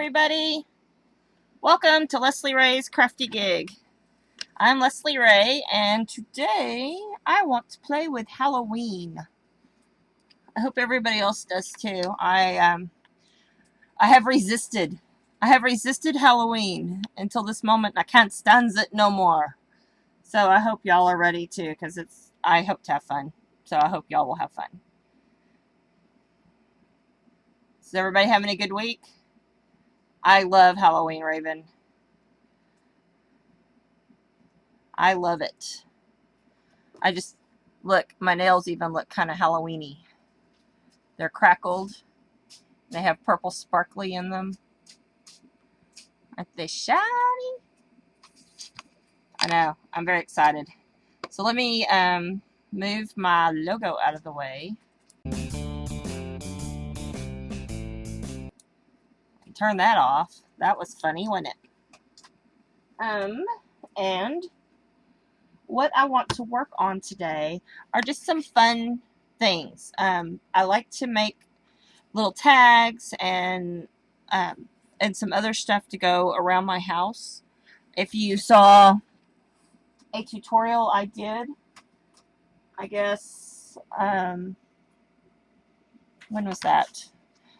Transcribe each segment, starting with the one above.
everybody. Welcome to Leslie Ray's Crafty Gig. I'm Leslie Ray, and today I want to play with Halloween. I hope everybody else does too. I have resisted. I have resisted Halloween until this moment. I can't stand it no more. So I hope y'all are ready too, because I hope to have fun. So I hope y'all will have fun. Is everybody having a good week? I love Halloween, Raven. I love it. Look, my nails even look kind of Halloween-y. They're crackled. They have purple sparkly in them. Aren't they shiny? I know. I'm very excited. So let me move my logo out of the way. Turn that off. That was funny, wasn't it? And what I want to work on today are just some fun things. I like to make little tags and some other stuff to go around my house. If you saw a tutorial I did, I guess, when was that?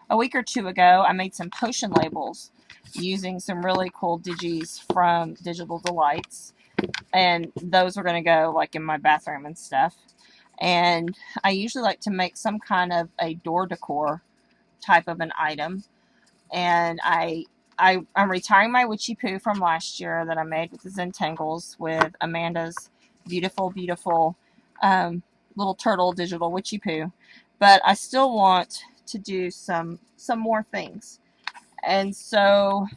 A week or two ago, I made some potion labels using some really cool digis from Digital Delights. And those are going to go like in my bathroom and stuff. And I usually like to make some kind of a door decor type of an item. And I'm retiring my witchy poo from last year that I made with the Zentangles with Amanda's beautiful, beautiful little turtle digital witchy poo. But I still want to do some more things. And so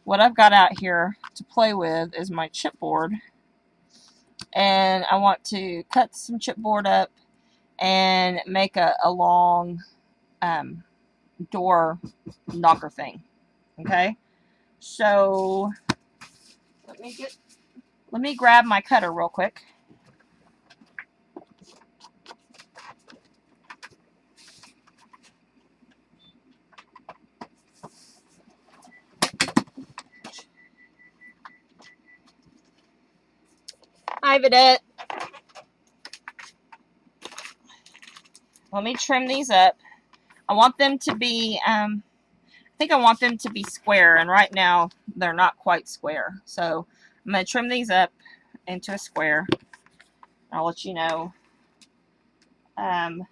what I've got out here to play with is my chipboard. And I want to cut some chipboard up and make a long door knocker thing. Okay? So let me grab my cutter real quick. Hi, Vidette. Let me trim these up. I want them to be, I think I want them to be square, and right now they're not quite square. So I'm going to trim these up into a square. I'll let you know. It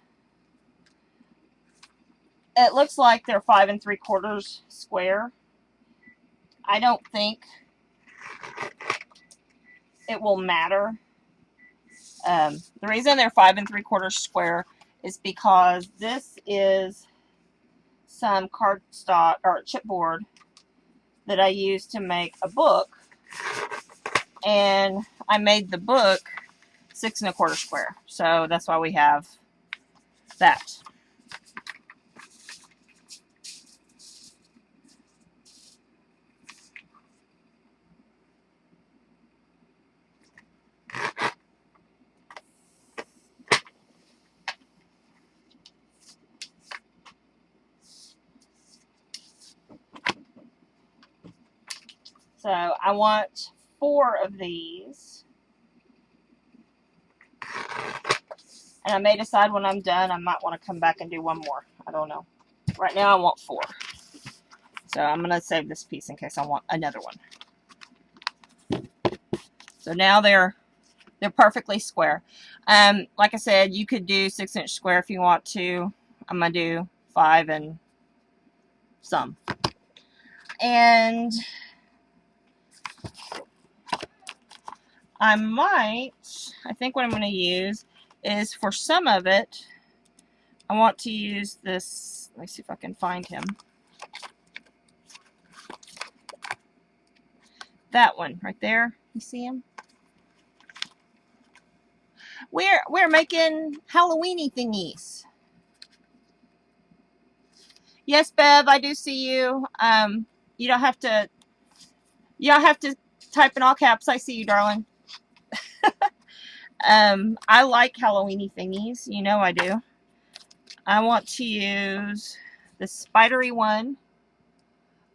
looks like they're 5 3/4 square. I don't think it will matter. The reason they're 5 3/4 square is because this is some cardstock or chipboard that I used to make a book, and I made the book 6 1/4 square, so that's why we have that. So I want 4 of these. And I may decide when I'm done, I might want to come back and do one more. I don't know. Right now I want 4. So I'm going to save this piece in case I want another one. So now they're perfectly square. Like I said, you could do 6-inch square if you want to. I'm going to do 5 and some. And I think what I'm going to use is, for some of it, I want to use this. Let me see if I can find him. That one right there. You see him? We're making Halloweeny thingies. Yes, Bev, I do see you. You don't have to type in all caps. I see you, darling. I like Halloweeny thingies. You know I do. I want to use the spidery one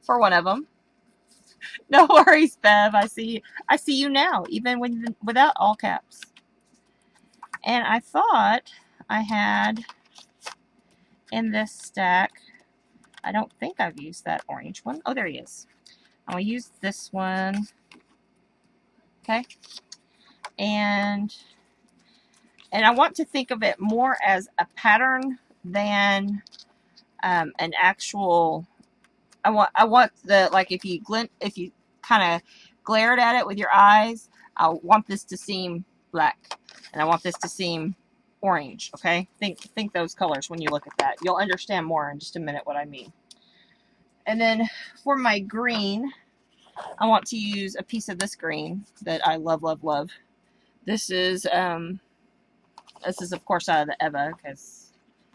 for one of them. No worries, Bev. I see you now, even without all caps. And I thought I had in this stack, I don't think I've used that orange one. Oh, there he is. I'm going to use this one. Okay. And I want to think of it more as a pattern than an actual. I want the, like, if you kind of glared at it with your eyes, I want this to seem black, and I want this to seem orange. Okay, think those colors when you look at that. You'll understand more in just a minute what I mean. And then for my green, I want to use a piece of this green that I love, love, love. This is of course out of the Eva, because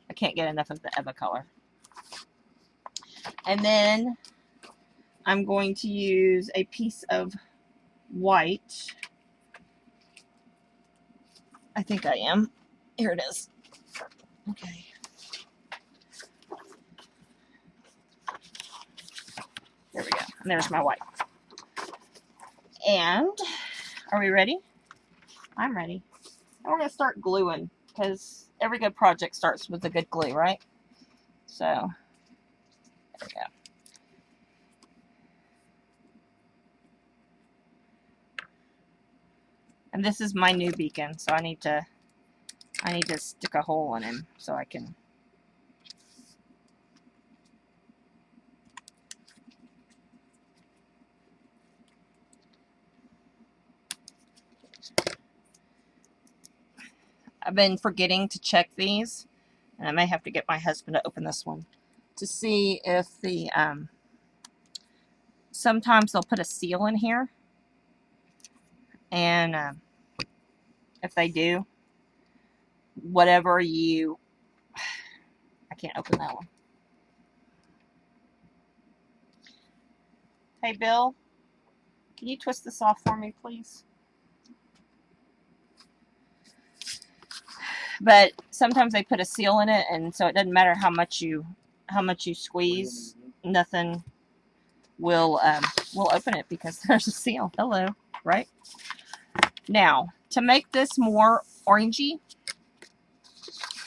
I can't get enough of the Eva color. And then I'm going to use a piece of white. I think I am. Here it is. Okay. There we go. And there's my white. And are we ready? I'm ready. And we're going to start gluing, because every good project starts with a good glue, right? So, there we go. And this is my new beacon, so I need to stick a hole in him so I can. I've been forgetting to check these, and I may have to get my husband to open this one to see if the sometimes they'll put a seal in here, and if they do, whatever you, I can't open that one. Hey Bill, can you twist this off for me, please? But sometimes they put a seal in it, and so it doesn't matter how much you squeeze, nothing will open it because there's a seal. Hello, right? Now, to make this more orangey,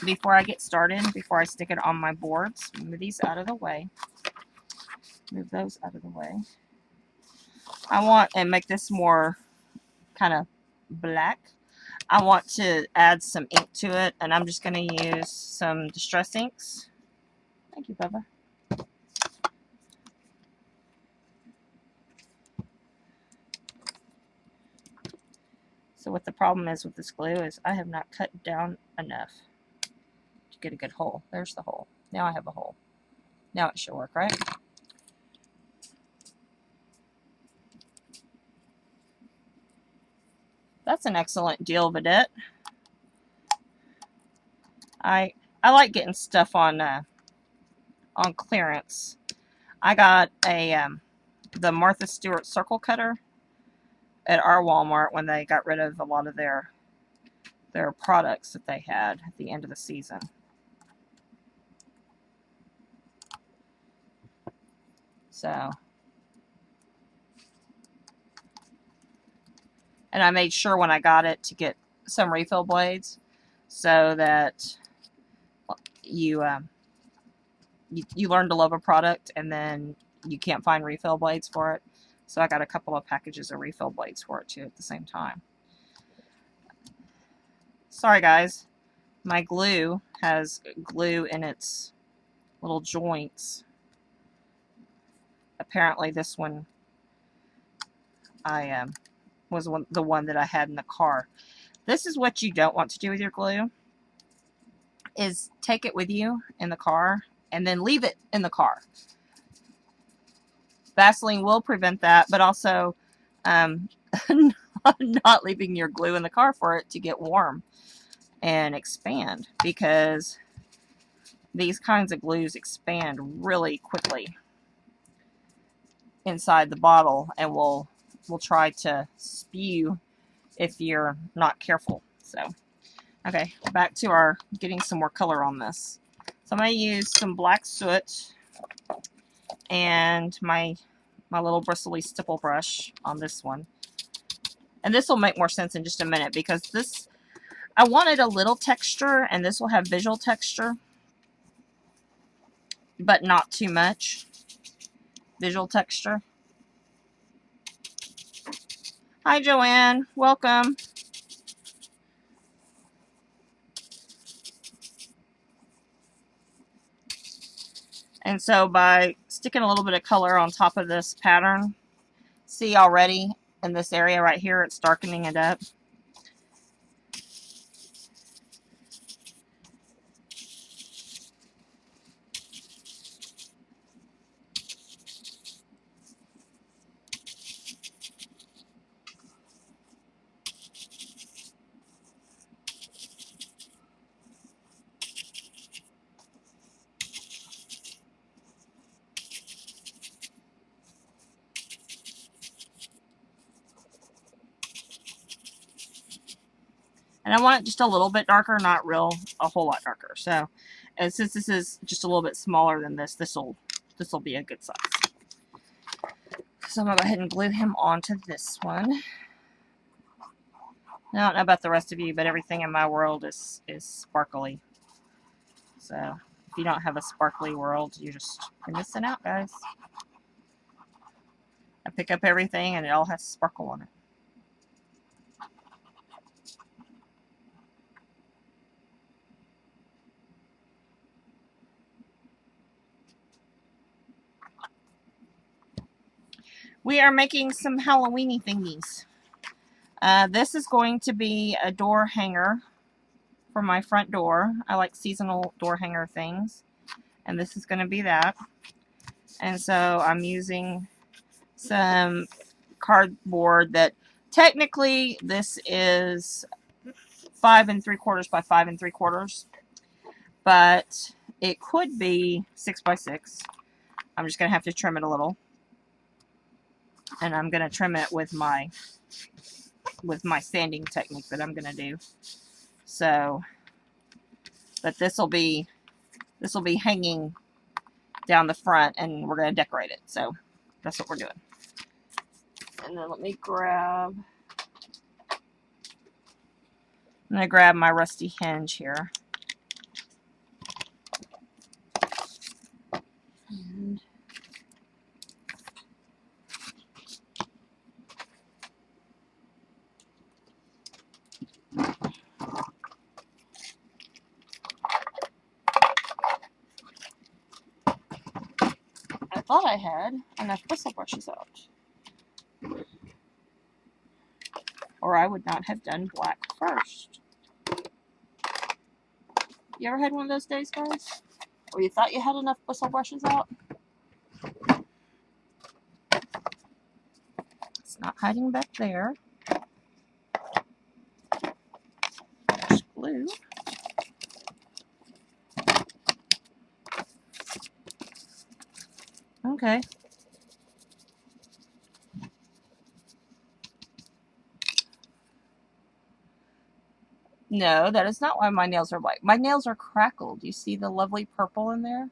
before I get started, before I stick it on my boards, move these out of the way. Move those out of the way. I want to make this more kind of black. I want to add some ink to it, and I'm just going to use some Distress inks. Thank you, Bubba. So what the problem is with this glue is I have not cut down enough to get a good hole. There's the hole. Now I have a hole. Now it should work, right? That's an excellent deal, Vedette. I like getting stuff on clearance. I got a the Martha Stewart circle cutter at our Walmart when they got rid of a lot of their products that they had at the end of the season. So, and I made sure when I got it to get some refill blades so that you learn to love a product and then you can't find refill blades for it. So I got a couple of packages of refill blades for it too at the same time. Sorry guys, my glue has glue in its little joints. Apparently this one was the one that I had in the car. This is what you don't want to do with your glue, is take it with you in the car and then leave it in the car. Vaseline will prevent that, but also not leaving your glue in the car for it to get warm and expand, because these kinds of glues expand really quickly inside the bottle and will try to spew if you're not careful. So, okay, back to our getting some more color on this. So I'm going to use some black soot, and my little bristly stipple brush on this one. And this will make more sense in just a minute because this, I wanted a little texture, and this will have visual texture, but not too much visual texture. Hi, Joanne. Welcome. And so by sticking a little bit of color on top of this pattern, see already in this area right here, it's darkening it up. And I want it just a little bit darker, not a whole lot darker. So, and since this is just a little bit smaller than this, this will be a good size. So I'm going to go ahead and glue him onto this one. Now, I don't know about the rest of you, but everything in my world is sparkly. So if you don't have a sparkly world, you're missing out, guys. I pick up everything and it all has sparkle on it. We are making some Halloweeny thingies. This is going to be a door hanger for my front door. I like seasonal door hanger things. And this is going to be that. And so I'm using some cardboard that technically this is 5 3/4 by 5 3/4. But it could be 6 by 6. I'm just going to have to trim it a little. And I'm going to trim it with my sanding technique that I'm going to do. So, but this will be hanging down the front, and we're going to decorate it. So that's what we're doing. And then let me grab, I'm going to grab my rusty hinge here. And I thought I had enough bristle brushes out, or I would not have done black first. You ever had one of those days, guys? Or you thought you had enough bristle brushes out? It's not hiding back there. There's glue. Okay. No, that is not why my nails are white. My nails are crackled. You see the lovely purple in there?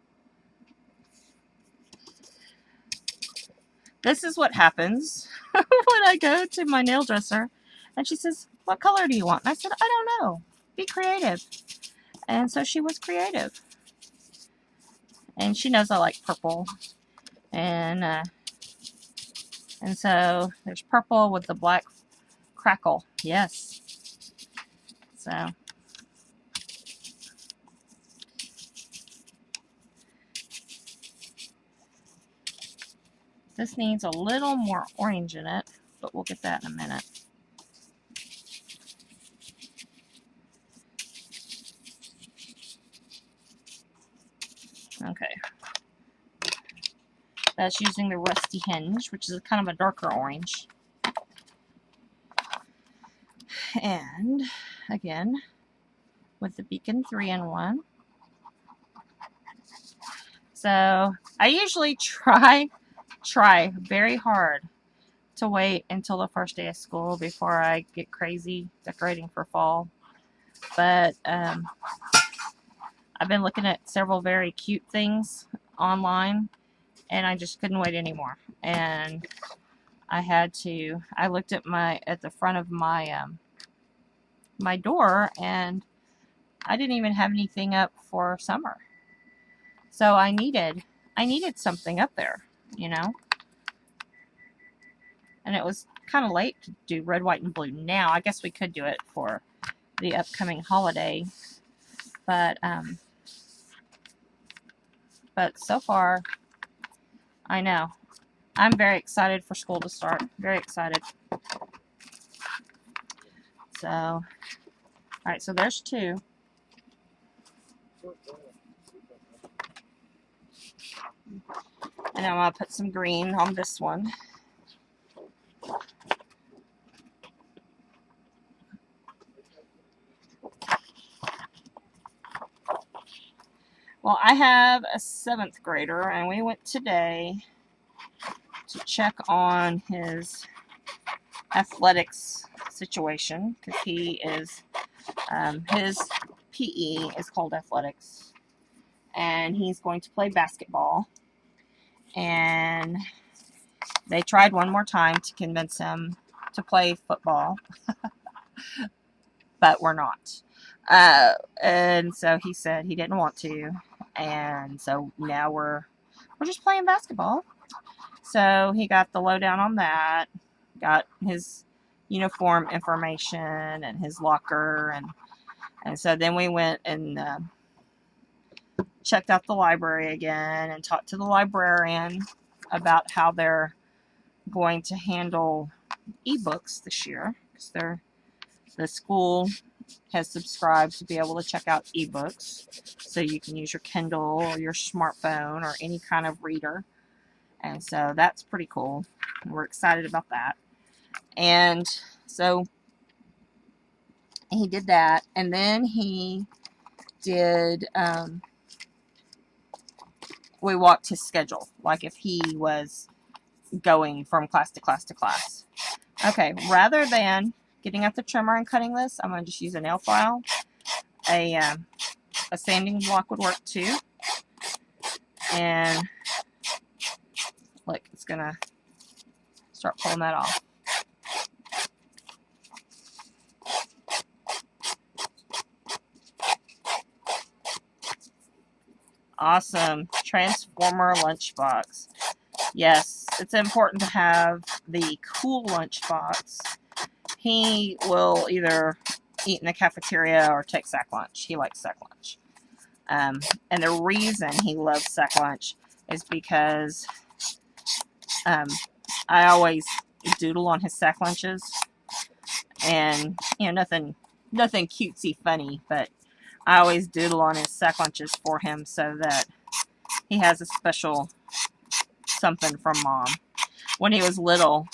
This is what happens when I go to my nail dresser and she says, "What color do you want?" And I said, "I don't know. Be creative." And so she was creative. And she knows I like purple. And so there's purple with the black crackle. Yes. So this needs a little more orange in it, but we'll get that in a minute. Okay. That's using the rusty hinge, which is kind of a darker orange. And again, with the Beacon 3-in-1. So I usually try very hard to wait until the first day of school before I get crazy decorating for fall. But I've been looking at several very cute things online, and I just couldn't wait anymore. And I looked at the front of my my door, and I didn't even have anything up for summer. So I needed something up there, you know. And it was kind of late to do red, white, and blue now. I guess we could do it for the upcoming holiday, but so far, I know I'm very excited for school to start. Very excited. So, all right. So there's two. And I'm going to put some green on this one. Well, I have a 7th grader, and we went today to check on his athletics situation, because he is, his PE is called athletics, and he's going to play basketball. And they tried one more time to convince him to play football, but we're not. And so he said he didn't want to, and so now we're just playing basketball. So he got the lowdown on that, got his uniform information and his locker, and so then we went and checked out the library again and talked to the librarian about how they're going to handle ebooks this year, because the school has subscribed to be able to check out ebooks, so you can use your Kindle or your smartphone or any kind of reader. And so that's pretty cool. We're excited about that. And so he did that, and then he did we walked his schedule, like if he was going from class to class to class. Okay, rather than getting out the trimmer and cutting this, I'm going to just use a nail file. A sanding block would work too. And look, it's going to start pulling that off. Awesome. Transformer lunchbox. Yes, it's important to have the cool lunchbox. He will either eat in the cafeteria or take sack lunch. He likes sack lunch. And the reason he loves sack lunch is because I always doodle on his sack lunches. And, nothing cutesy funny, but I always doodle on his sack lunches for him so that he has a special something from Mom. When he was little,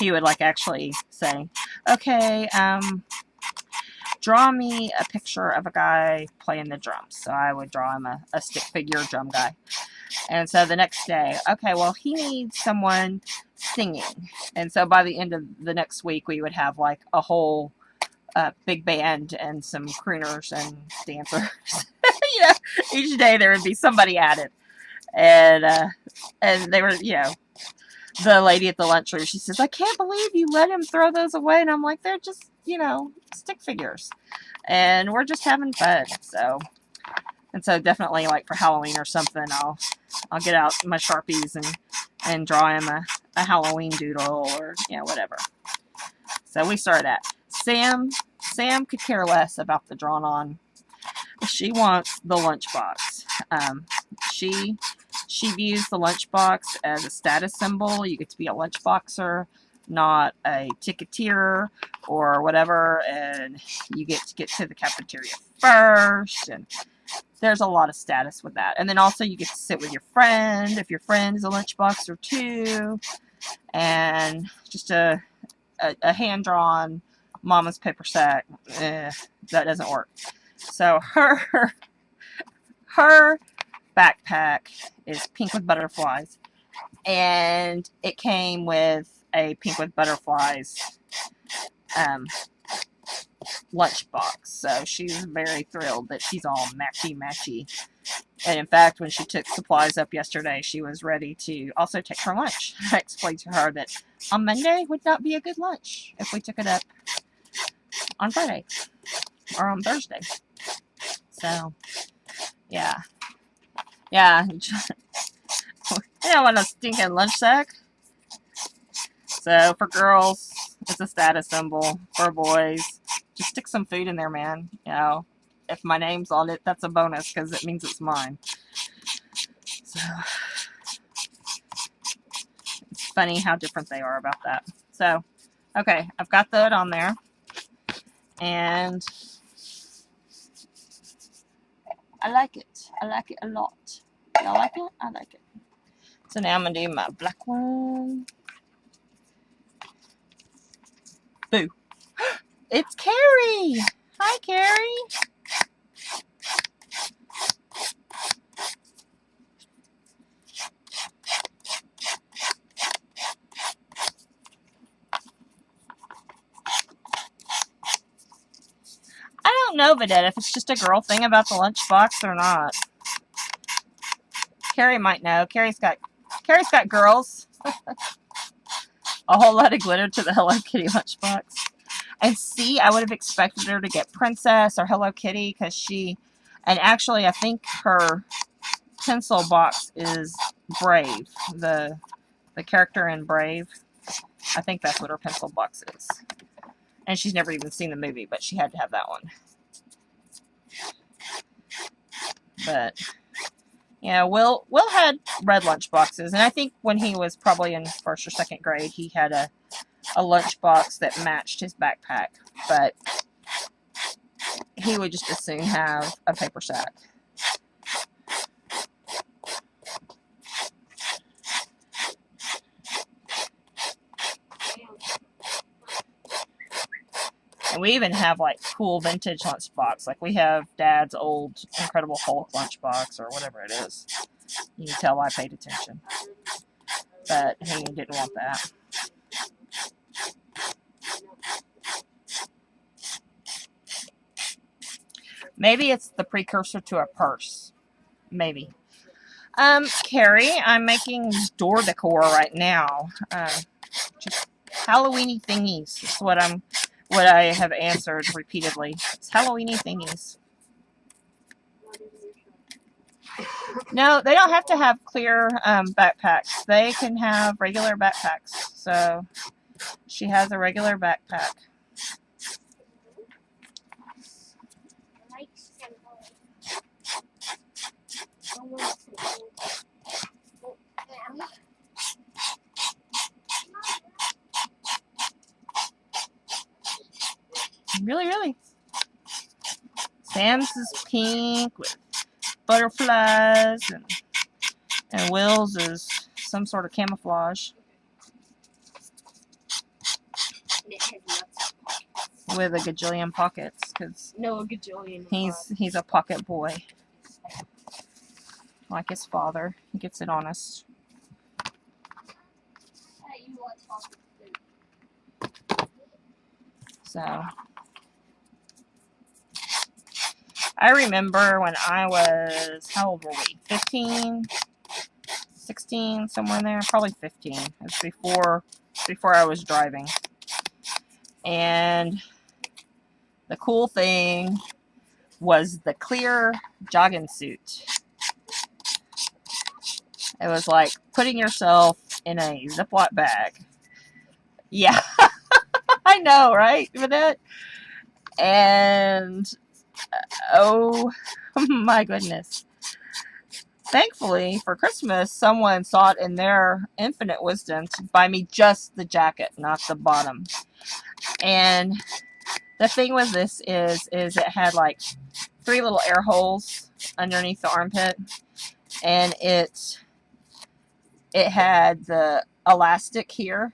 he would actually say, okay, draw me a picture of a guy playing the drums. So I would draw him a stick figure drum guy. And so the next day, okay, well, he needs someone singing. And so by the end of the next week, we would have a whole big band and some crooners and dancers. Each day there would be somebody added. And they were, the lady at the lunchroom, she says, I can't believe you let him throw those away. And I'm like, they're just, stick figures. And we're just having fun. So definitely for Halloween or something, I'll get out my Sharpies and draw him a Halloween doodle or, whatever. So we started that. Sam could care less about the drawn on. She wants the lunchbox. She views the lunchbox as a status symbol. You get to be a lunchboxer, not a ticketeer or whatever, and you get to the cafeteria first, and there's a lot of status with that. And then also you get to sit with your friend, if your friend is a lunchboxer too, and just a hand-drawn mama's paper sack, that doesn't work. So her backpack is pink with butterflies, and it came with a pink with butterflies lunchbox. So she's very thrilled that she's all matchy And in fact, when she took supplies up yesterday, she was ready to also take her lunch. I explained to her that on Monday would not be a good lunch if we took it up on Friday or on Thursday. So, yeah. Yeah. I don't want a stinking lunch sack. So, for girls, it's a status symbol. For boys, just stick some food in there, man. You know, if my name's on it, that's a bonus because it means it's mine. So, it's funny how different they are about that. So, okay, I've got that on there. And I like it. I like it a lot. Y'all like it? I like it. So now I'm going to do my black one. Boo. It's Carrie. Hi, Carrie. I don't know, Vidette, if it's just a girl thing about the lunchbox or not. Carrie might know. Carrie's got girls. A whole lot of glitter to the Hello Kitty lunchbox. And see, I would have expected her to get Princess or Hello Kitty because and actually I think her pencil box is Brave, the character in Brave. I think that's what her pencil box is. And she's never even seen the movie, but she had to have that one. But yeah, Will had red lunch boxes, and I think when he was probably in 1st or 2nd grade, he had a lunch box that matched his backpack, but he would just as soon have a paper sack. And we even have like cool vintage lunchbox. Like we have Dad's old Incredible Hulk lunchbox or whatever it is. You can tell I paid attention. But he didn't want that. Maybe it's the precursor to a purse. Maybe. Carrie, I'm making door decor right now. Just Halloweeny thingies. That's what I have answered repeatedly. It's Halloweeny thingies. No, they don't have to have clear backpacks. They can have regular backpacks. So she has a regular backpack. Really. Sam's is pink with butterflies, and Will's is some sort of camouflage with a gajillion pockets. Cause no, a gajillion. He's a pocket boy, like his father. He gets it honest. So. I remember when I was, how old were we? 15, 16, somewhere in there. Probably 15. It was before I was driving. And the cool thing was the clear jogging suit. It was like putting yourself in a Ziploc bag. Yeah. I know, right, Vanette? And oh my goodness. Thankfully, for Christmas, someone sought in their infinite wisdom to buy me just the jacket, not the bottom. And the thing with this is it had like 3 little air holes underneath the armpit. And it had the elastic here.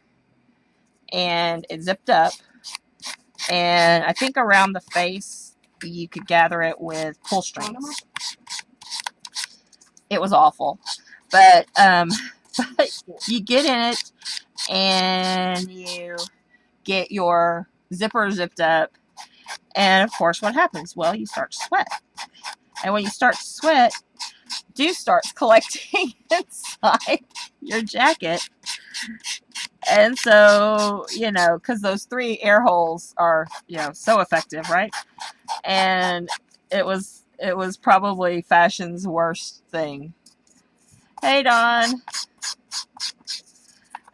And it zipped up. And I think around the face, you could gather it with pull strings. It was awful. But you get in it and you get your zipper zipped up. And of course, what happens? Well, you start to sweat. And when you start to sweat, dew starts collecting inside your jacket. And so, you know, because those 3 air holes are, you know, so effective, right? And it was probably fashion's worst thing. Hey, Don.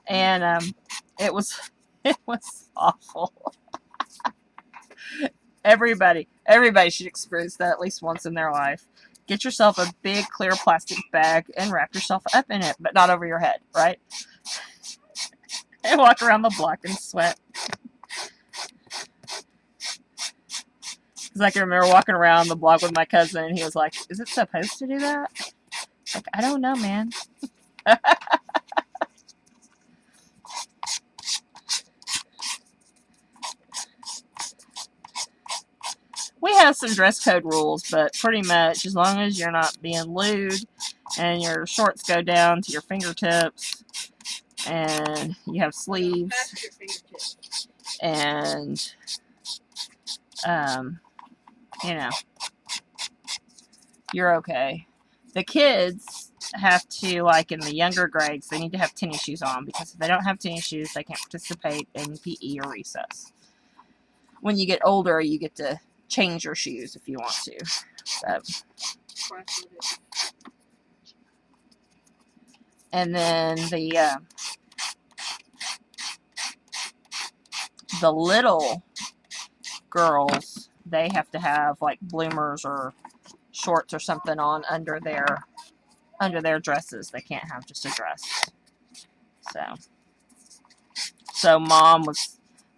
And it was awful. Everybody should experience that at least once in their life. Get yourself a big clear plastic bag and wrap yourself up in it, but not over your head, right? And walk around the block and sweat. Because I can remember walking around the block with my cousin, and he was like, "Is it supposed to do that?" Like, I don't know, man. We have some dress code rules, but pretty much as long as you're not being lewd and your shorts go down to your fingertips and you have sleeves and you know, you're okay. The kids have to, like in the younger grades, they need to have tennis shoes on, because if they don't have tennis shoes, they can't participate in PE or recess. When you get older, you get to change your shoes if you want to. So. And then the little girls, they have to have like bloomers or shorts or something on under their dresses. They can't have just a dress. So mom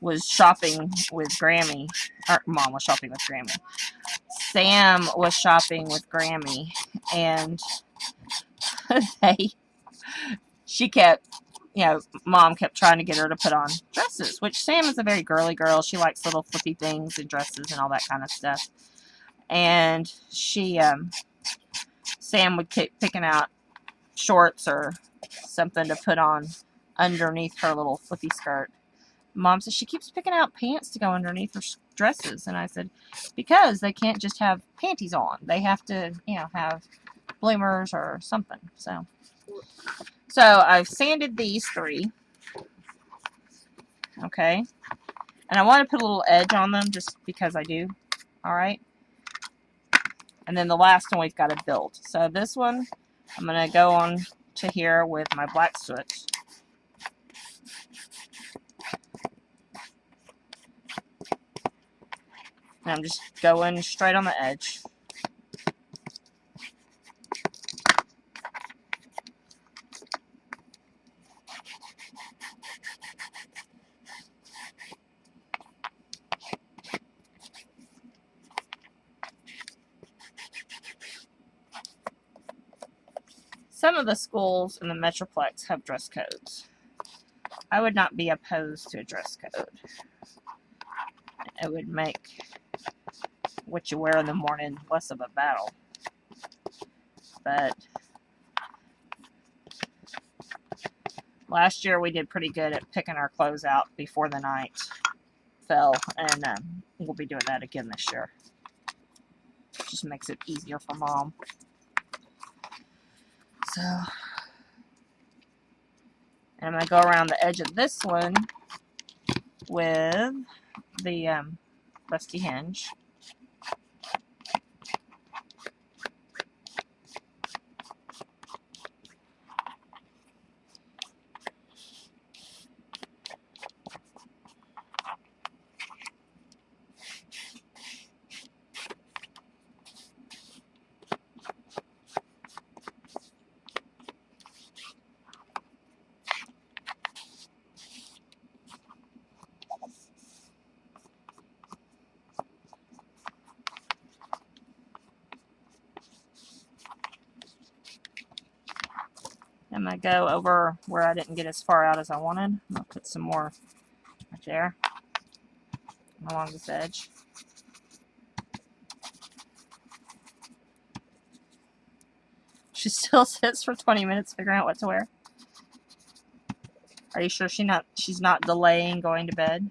was shopping with Grammy. Or mom was shopping with Grammy. Sam was shopping with Grammy, and she kept, you know, mom kept trying to get her to put on dresses, which Sam is a very girly girl. She likes little flippy things and dresses and all that kind of stuff. And Sam would keep picking out shorts or something to put on underneath her little flippy skirt. Mom said she keeps picking out pants to go underneath her dresses. And I said, because they can't just have panties on. They have to, you know, have bloomers or something. So I've sanded these 3. Okay. And I want to put a little edge on them just because I do. All right. And then the last one we've got to build. So this one, I'm going to go on to here with my black soot. And I'm just going straight on the edge. Some of the schools in the Metroplex have dress codes. I would not be opposed to a dress code. It would make what you wear in the morning less of a battle. But last year we did pretty good at picking our clothes out before the night fell, and we'll be doing that again this year. It just makes it easier for mom. So, and I'm going to go around the edge of this one with the rusty hinge. I'm going to go over where I didn't get as far out as I wanted. I'll put some more right there along this edge. She still sits for 20 minutes figuring out what to wear. Are you sure she's not delaying going to bed?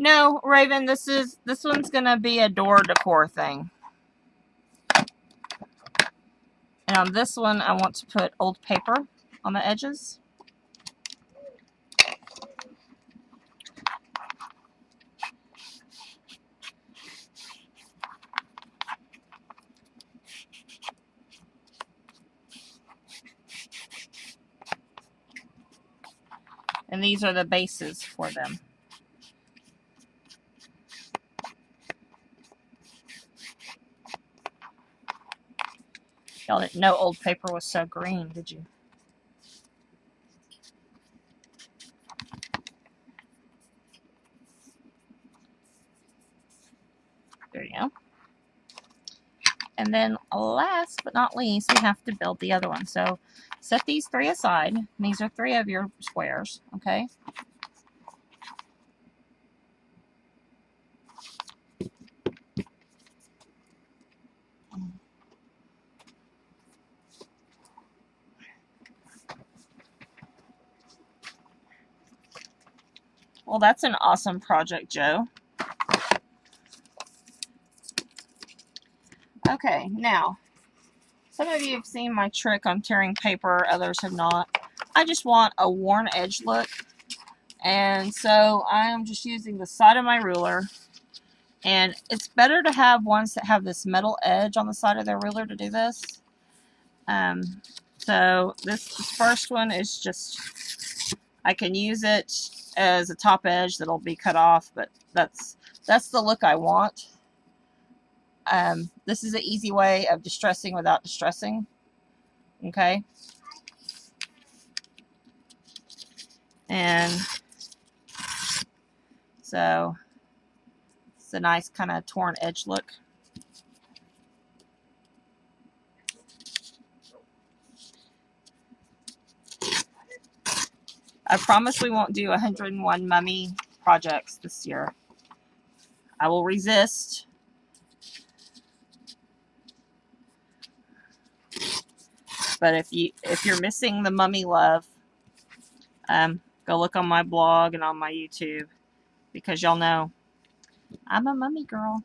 No, Raven, this one's gonna be a door decor thing. And on this one, I want to put old paper on the edges. And these are the bases for them. Y'all didn't know old paper was so green, did you? There you go. And then last but not least, we have to build the other one. So set these 3 aside. These are 3 of your squares, okay? Well, that's an awesome project, Joe. Okay, now, some of you have seen my trick on tearing paper, others have not. I just want a worn edge look. And so I am just using the side of my ruler. And it's better to have ones that have this metal edge on the side of their ruler to do this. So this first one is just, I can use it as a top edge that'll be cut off, but that's the look I want. This is an easy way of distressing without distressing. Okay. And so it's a nice kind of torn edge look. I promise we won't do 101 mummy projects this year. I will resist. But if you're missing the mummy love, go look on my blog and on my YouTube, because y'all know I'm a mummy girl.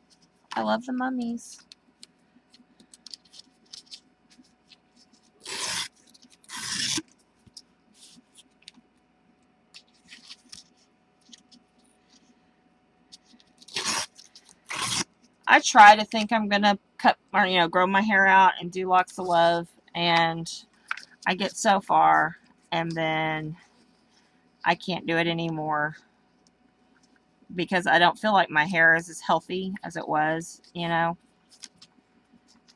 I love the mummies. I try to think I'm gonna cut or grow my hair out and do lots of love, and I get so far and then I can't do it anymore because I don't feel like my hair is as healthy as it was,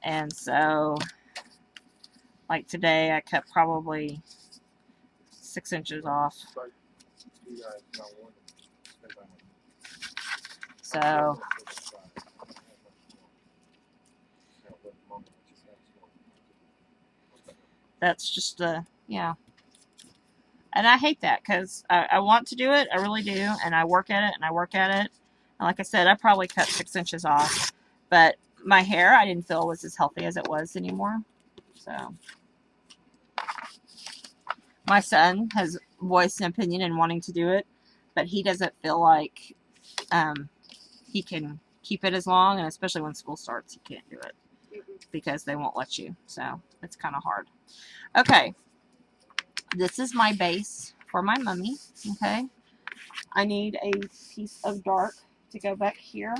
and so like today I cut probably 6 inches off. So that's just yeah. And I hate that because I want to do it. I really do. And I work at it and I work at it. And like I said, I probably cut 6 inches off. But my hair, I didn't feel was as healthy as it was anymore. So my son has voiced an opinion in wanting to do it. But he doesn't feel like he can keep it as long. And especially when school starts, he can't do it. Because they won't let you. So it's kind of hard. Okay. This is my base for my mummy, okay? I need a piece of dark to go back here.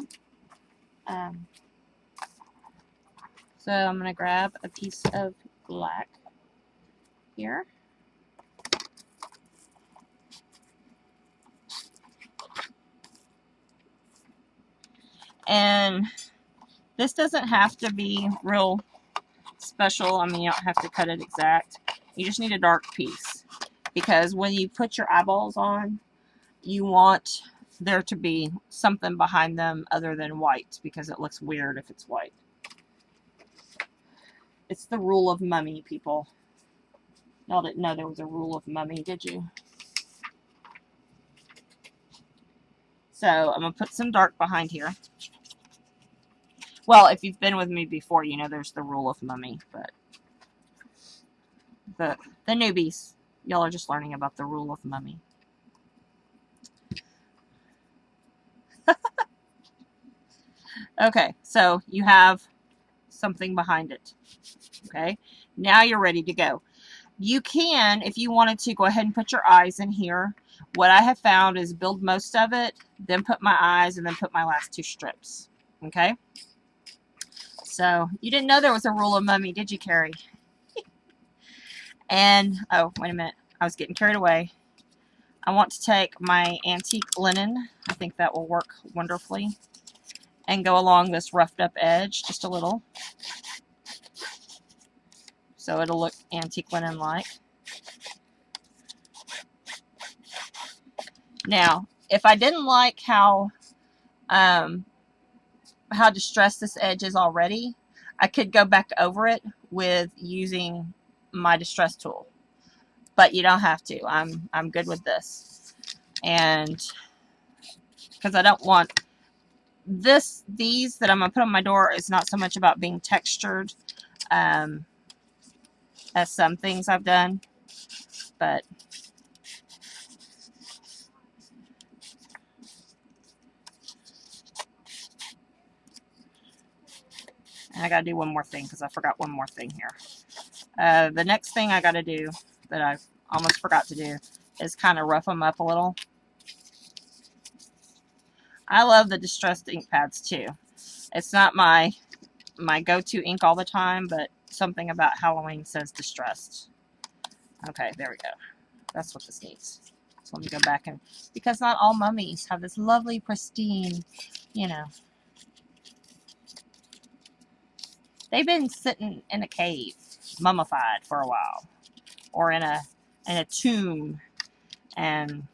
So I'm going to grab a piece of black here. And this doesn't have to be real special. I mean, you don't have to cut it exact. You just need a dark piece. Because when you put your eyeballs on, you want there to be something behind them other than white, because it looks weird if it's white. It's the rule of mummy, people. Y'all didn't know there was a rule of mummy, did you? So I'm going to put some dark behind here. Well, if you've been with me before, you know there's the rule of mummy, but the newbies, y'all are just learning about the rule of mummy. Okay, so you have something behind it. Okay, now you're ready to go. You can, if you wanted to, go ahead and put your eyes in here. What I have found is build most of it, then put my eyes, and then put my last 2 strips. Okay? So, you didn't know there was a rule of mummy, did you, Carrie? And, oh, wait a minute. I was getting carried away. I want to take my antique linen. I think that will work wonderfully. And go along this roughed up edge just a little. So it'll look antique linen like. Now, if I didn't like how distressed this edge is already, I could go back over it with using my distress tool. But you don't have to. I'm good with this. And because I don't want these that I'm going to put on my door is not so much about being textured as some things I've done. But and I got to do one more thing because I forgot one more thing here. The next thing I got to do that I almost forgot to do is kind of rough them up a little. I love the distressed ink pads too. It's not my go-to ink all the time, but something about Halloween says distressed. Okay, there we go. That's what this needs. So let me go back and, because not all mummies have this lovely, pristine, you know. They've been sitting in a cave, mummified for a while, or in a tomb, and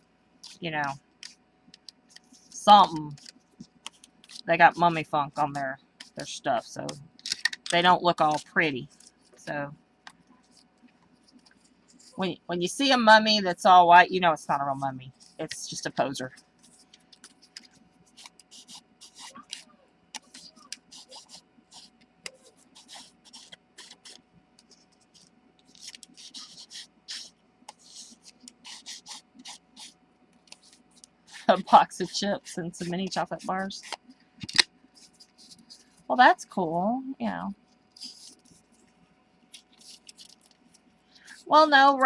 you know, something. They got mummy funk on their stuff, so they don't look all pretty. So when you see a mummy that's all white, you know it's not a real mummy. It's just a poser. A box of chips and some mini chocolate bars. Well, that's cool, you know. Well, no,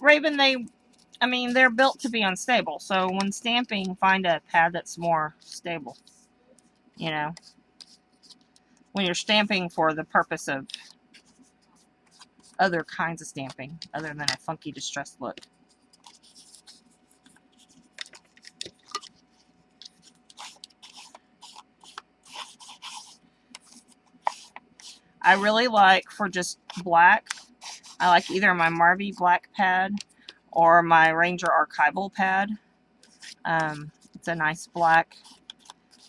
Raven, I mean, they're built to be unstable. So when stamping, find a pad that's more stable. You know, when you're stamping for the purpose of other kinds of stamping, other than a funky distressed look. I really like, for just black, I like either my Marvy black pad or my Ranger archival pad. It's a nice black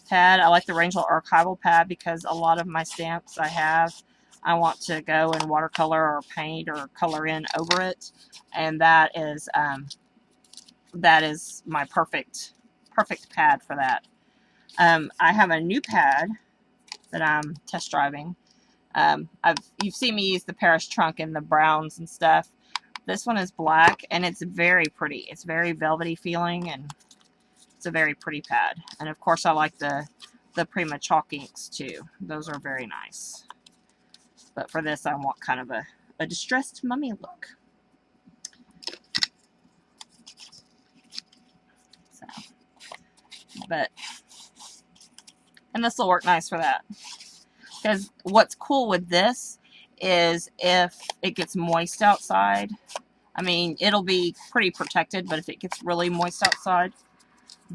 pad. I like the Ranger archival pad because a lot of my stamps I want to go in watercolor or paint or color in over it, and that is my perfect pad for that. I have a new pad that I'm test driving. You've seen me use the Paris trunk in the browns and stuff. This one is black, and it's very pretty. It's very velvety feeling, and it's a very pretty pad. And of course, I like the Prima chalk inks too. Those are very nice. But for this, I want kind of a distressed mummy look. So, and this will work nice for that. Because what's cool with this is if it gets moist outside, I mean, it'll be pretty protected, but if it gets really moist outside,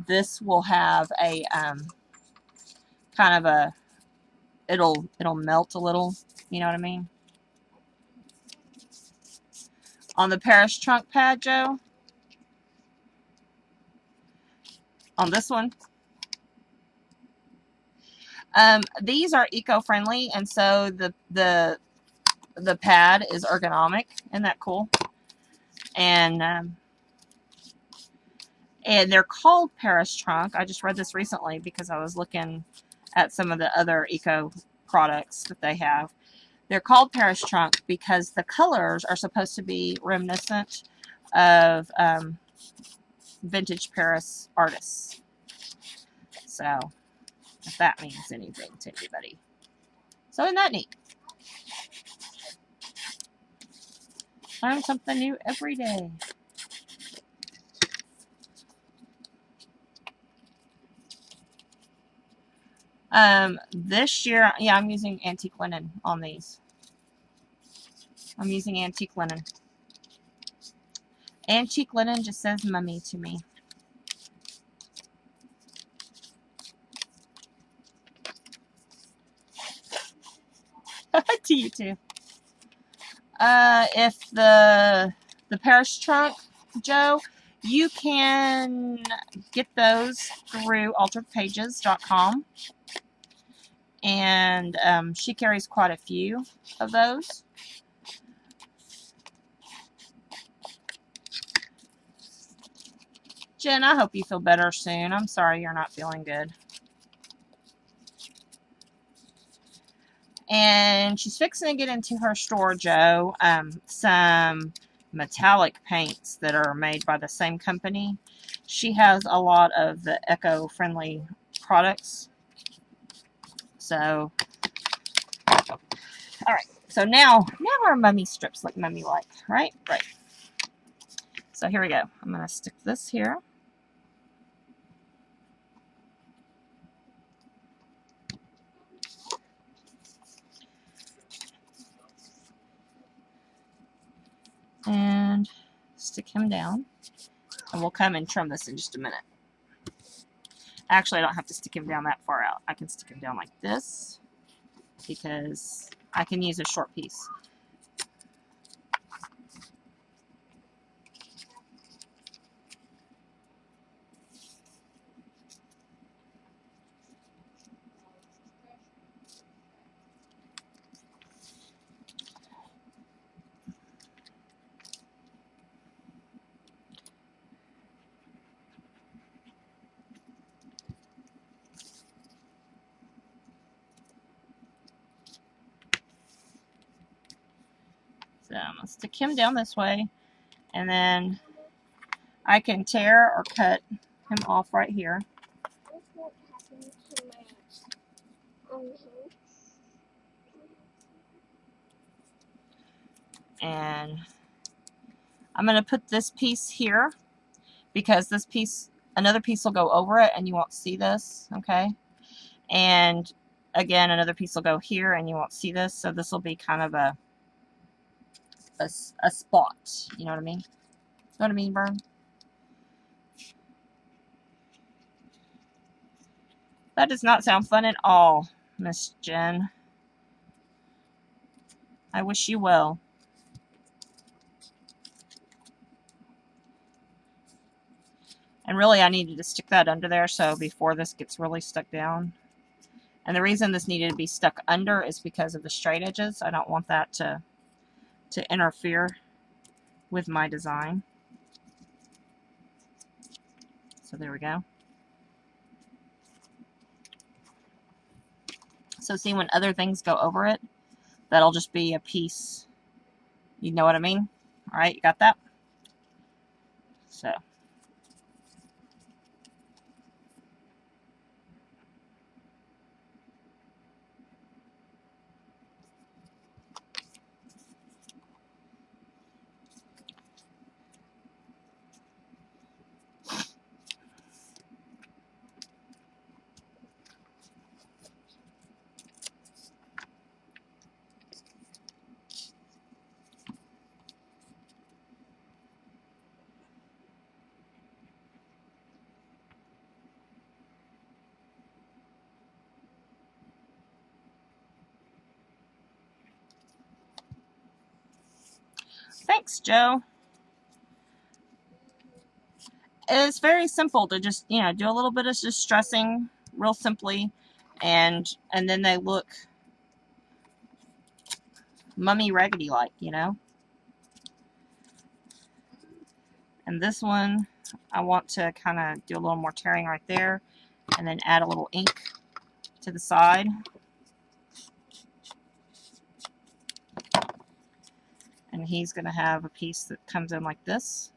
this will have a kind of a, it'll melt a little, you know what I mean? On the Paris trunk pad, Joe, on this one, these are eco-friendly, and so the pad is ergonomic. Isn't that cool? And they're called Paris trunk. I just read this recently because I was looking at some of the other eco products that they have. They're called Paris trunk because the colors are supposed to be reminiscent of vintage Paris artists. So if that means anything to anybody. So isn't that neat? Learn something new every day. This year, yeah, I'm using antique linen on these. I'm using antique linen. Antique linen just says mummy to me. To you too. If the Paris trunk, Joe, you can get those through alteredpages.com. And she carries quite a few of those. Jen, I hope you feel better soon. I'm sorry you're not feeling good. And she's fixing to get into her store, Joe, some metallic paints that are made by the same company. She has a lot of the eco-friendly products. So, alright. So now our mummy strips like mummy like, right? Right. So here we go. I'm going to stick this here. And stick him down. And we'll come and trim this in just a minute. Actually, I don't have to stick him down that far out. I can stick him down like this because I can use a short piece. So I'm going to stick him down this way, and then I can tear or cut him off right here. And I'm going to put this piece here because this piece, another piece will go over it and you won't see this, okay? And again, another piece will go here and you won't see this, so this will be kind of a spot. You know what I mean? You know what I mean, Vern? That does not sound fun at all, Miss Jen. I wish you well. And really, I needed to stick that under there so before this gets really stuck down. And the reason this needed to be stuck under is because of the straight edges. I don't want that to interfere with my design. So there we go. So see, when other things go over it, that'll just be a piece. You know what I mean? All right, you got that? So. Thanks, Joe. It's very simple to just, you know, do a little bit of just stressing real simply, and then they look mummy raggedy like, you know. And this one, I want to kind of do a little more tearing right there, and then add a little ink to the side. And he's going to have a piece that comes in like this.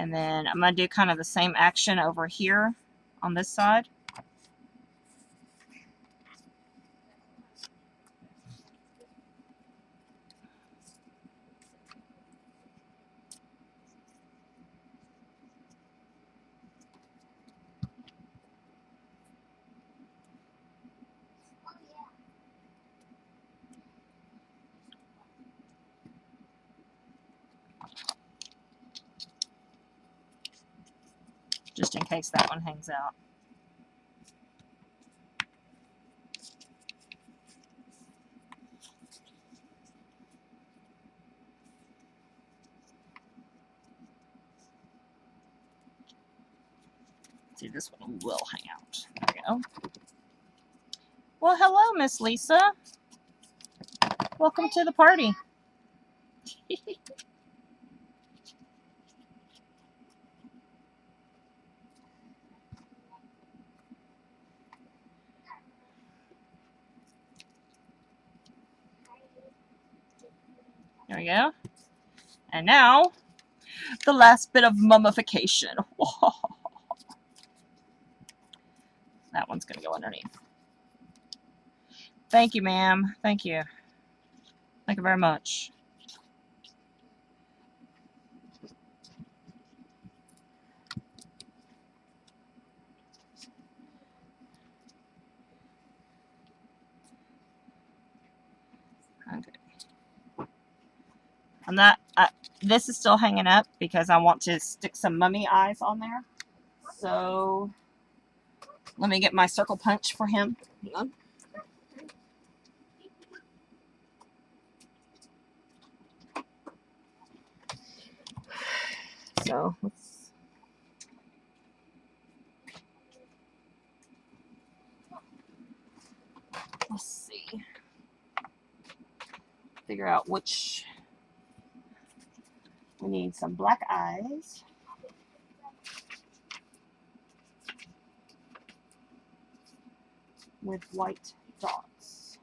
And then I'm going to do kind of the same action over here on this side. Just in case that one hangs out. See, this one will hang out. There we go. Well, hello, Miss Lisa. Welcome to the party. There we go. And now, the last bit of mummification. Whoa. That one's going to go underneath. Thank you, ma'am. Thank you. Thank you very much. Okay. I'm not, this is still hanging up because I want to stick some mummy eyes on there. So, let me get my circle punch for him. Hang on. So, let's see. Figure out which. We need some black eyes. With white dots.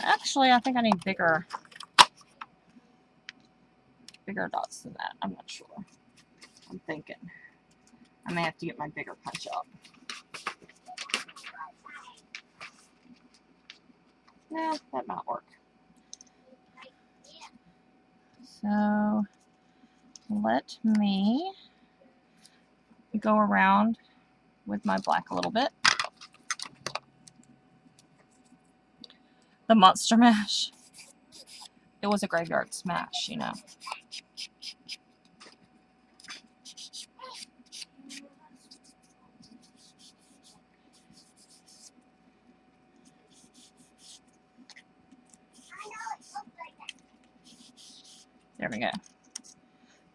Actually, I think I need bigger dots than that. I'm not sure. I'm thinking. I may have to get my bigger punch up. Yeah, that might work. So, let me go around with my black a little bit. The Monster Mash. It was a graveyard smash, you know. There we go.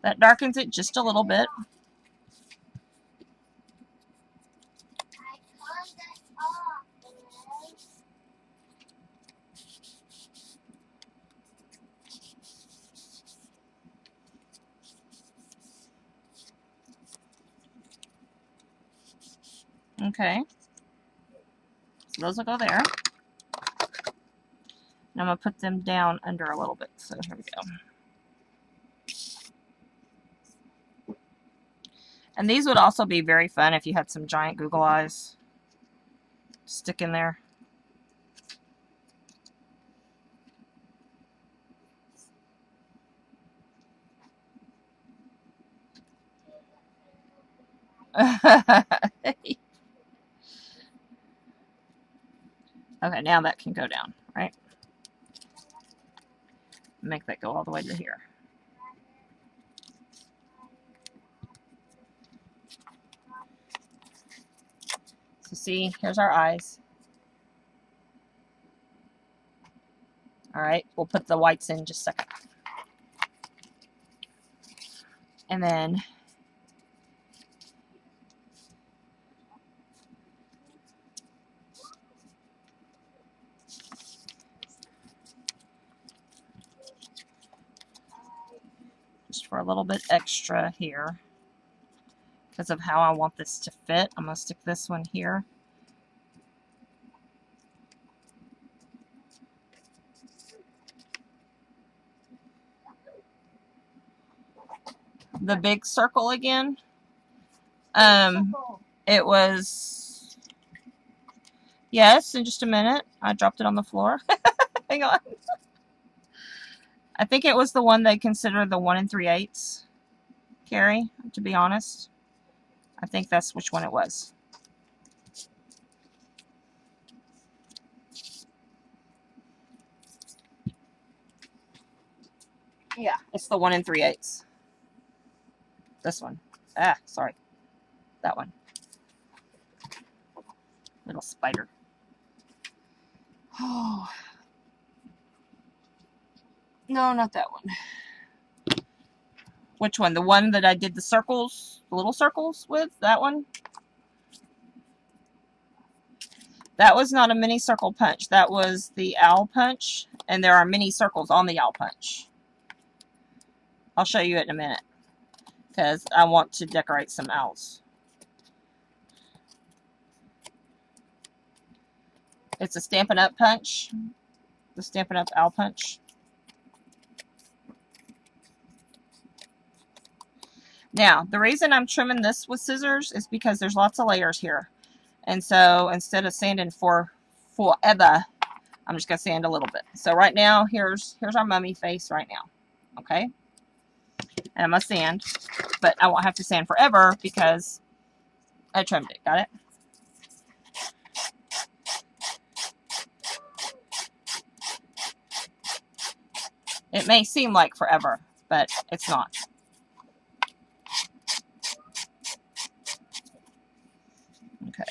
That darkens it just a little bit. Okay. So those will go there. And I'm going to put them down under a little bit. So here we go. And these would also be very fun if you had some giant Google eyes stick in there. Okay, now that can go down, right? Make that go all the way to here. So see, here's our eyes. All right, we'll put the whites in just a second. And then just for a little bit extra here, because of how I want this to fit, I'm going to stick this one here. The big circle again. It was, yes, in just a minute. I dropped it on the floor. Hang on. I think it was the one they consider the 1 3/8 carry, to be honest. I think that's which one it was. Yeah, it's the 1 3/8. This one. Ah, sorry. That one. Little spider. Oh. No, not that one. Which one? The one that I did the circles, the little circles with? That one? That was not a mini circle punch. That was the owl punch, and there are mini circles on the owl punch. I'll show you it in a minute, because I want to decorate some owls. It's a Stampin' Up punch. The Stampin' Up owl punch. Now, the reason I'm trimming this with scissors is because there's lots of layers here. And so instead of sanding forever, I'm just going to sand a little bit. So right now, here's our mummy face right now. Okay? And I'm going to sand, but I won't have to sand forever because I trimmed it. Got it? It may seem like forever, but it's not. Okay.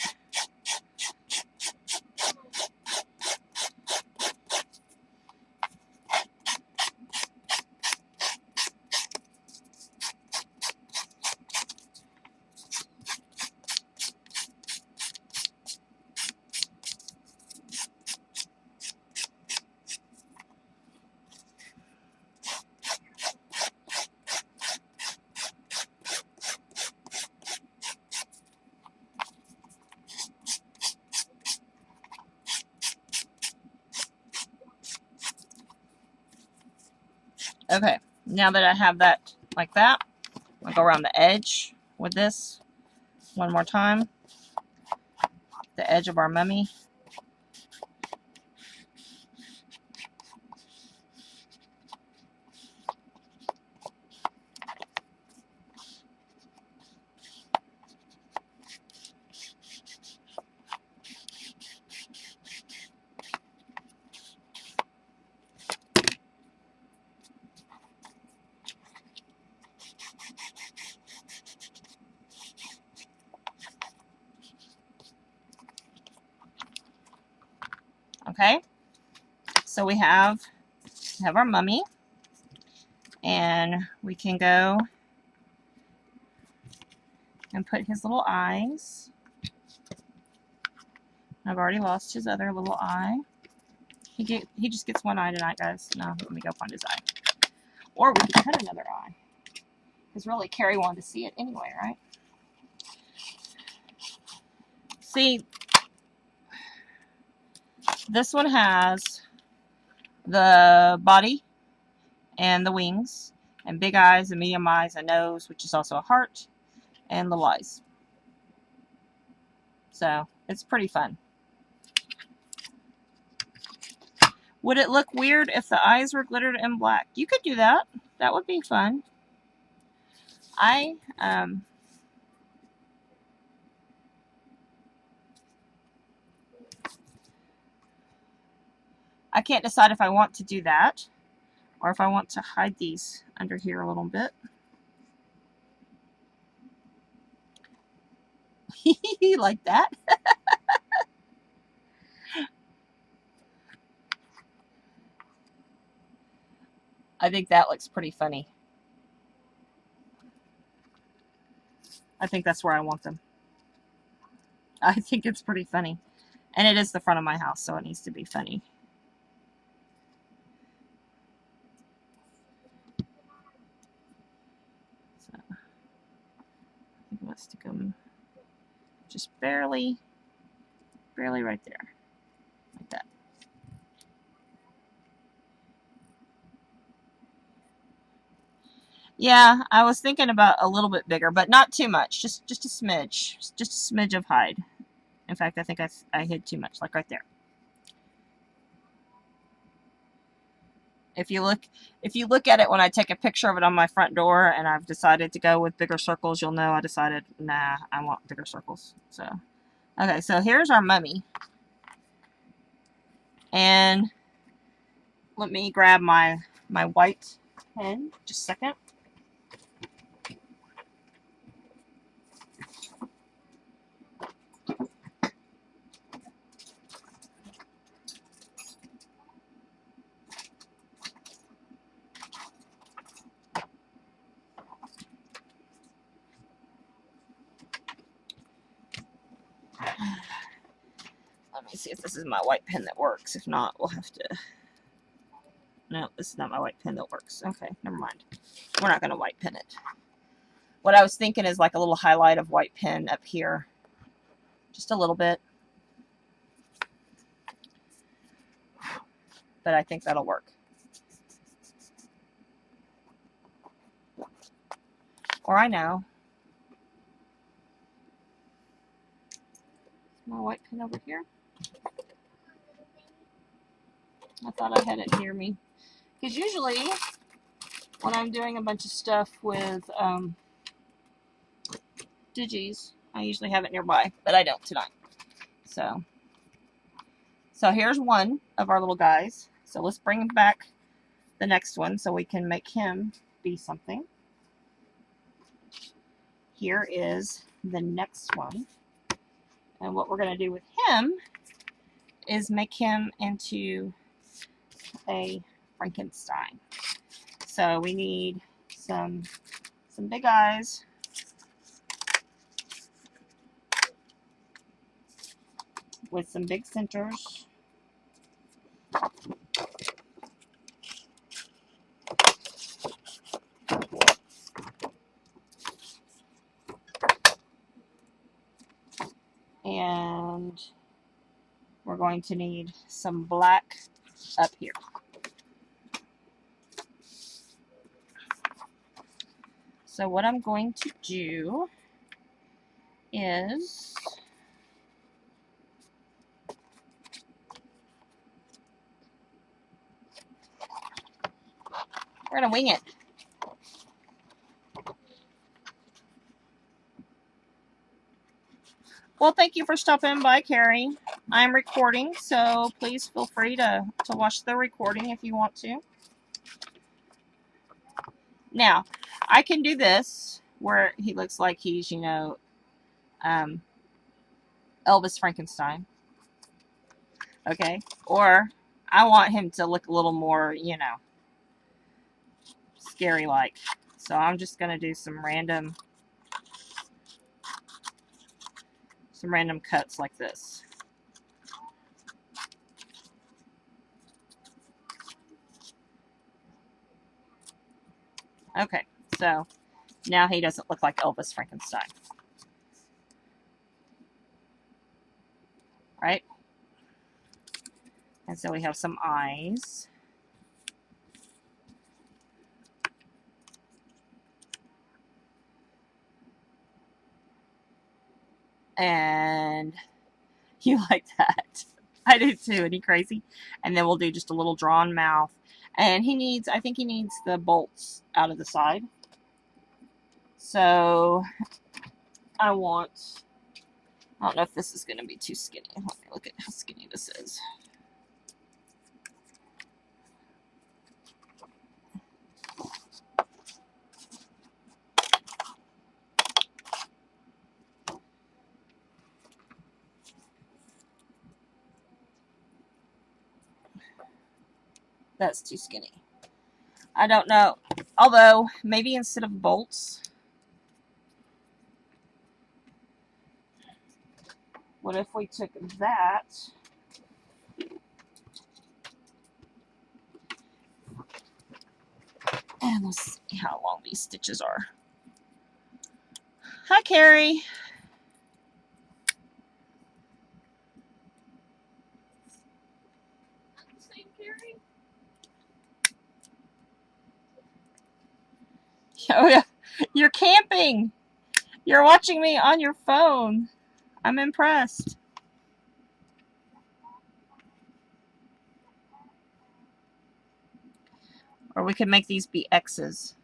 Okay, now that I have that like that, I'll go around the edge with this one more time. The edge of our mummy. Okay, so we have our mummy, and we can go and put his little eyes. I've already lost his other little eye. He just gets one eye tonight, guys. No, let me go find his eye. Or we can cut another eye. Because really, Carrie wanted to see it anyway, right? See, this one has the body and the wings, and big eyes and medium eyes, a nose, which is also a heart, and little eyes. So, it's pretty fun. Would it look weird if the eyes were glittered in black? You could do that. That would be fun. I can't decide if I want to do that or if I want to hide these under here a little bit. Like that? I think that looks pretty funny. I think that's where I want them. I think it's pretty funny. And it is the front of my house, so it needs to be funny. So, I think I'm going to stick them just barely right there. Like that. Yeah, I was thinking about a little bit bigger, but not too much. Just a smidge. Just a smidge of hide. In fact, I think I hid too much, like right there. If you look at it when I take a picture of it on my front door and I've decided to go with bigger circles, you'll know I decided, nah, I want bigger circles. So, okay, so here's our mummy. And let me grab my white pen, just a second. Let me see if this is my white pen that works. If not, we'll have to... No, this is not my white pen that works. Okay, never mind. We're not going to white pen it. What I was thinking is like a little highlight of white pen up here. Just a little bit. But I think that'll work. Or I know. Is my white pen over here? I thought I had it near me. Because usually, when I'm doing a bunch of stuff with digis, I usually have it nearby. But I don't tonight. So here's one of our little guys. So let's bring back the next one so we can make him be something. Here is the next one. And what we're going to do with him is make him into a Frankenstein. So we need some big eyes. With some big centers. And we're going to need some black up here. So what I'm going to do is we're going to wing it. Well, thank you for stopping by, Carrie. I'm recording, so please feel free to watch the recording if you want to. Now, I can do this where he looks like he's, you know, Elvis Frankenstein. Okay? Or I want him to look a little more, you know, scary-like. So I'm just going to do some random cuts like this. Okay, so now he doesn't look like Elvis Frankenstein. Right? And so we have some eyes. And you like that. I do too. Isn't he crazy? And then we'll do just a little drawn mouth. And I think he needs the bolts out of the side. So I don't know if this is going to be too skinny. Let me look at how skinny this is. That's too skinny. I don't know. Although, maybe instead of bolts, What if we took that and let's see how long these stitches are. Hi, Carrie. Oh yeah, you're camping. You're watching me on your phone. I'm impressed. Or we could make these be X's.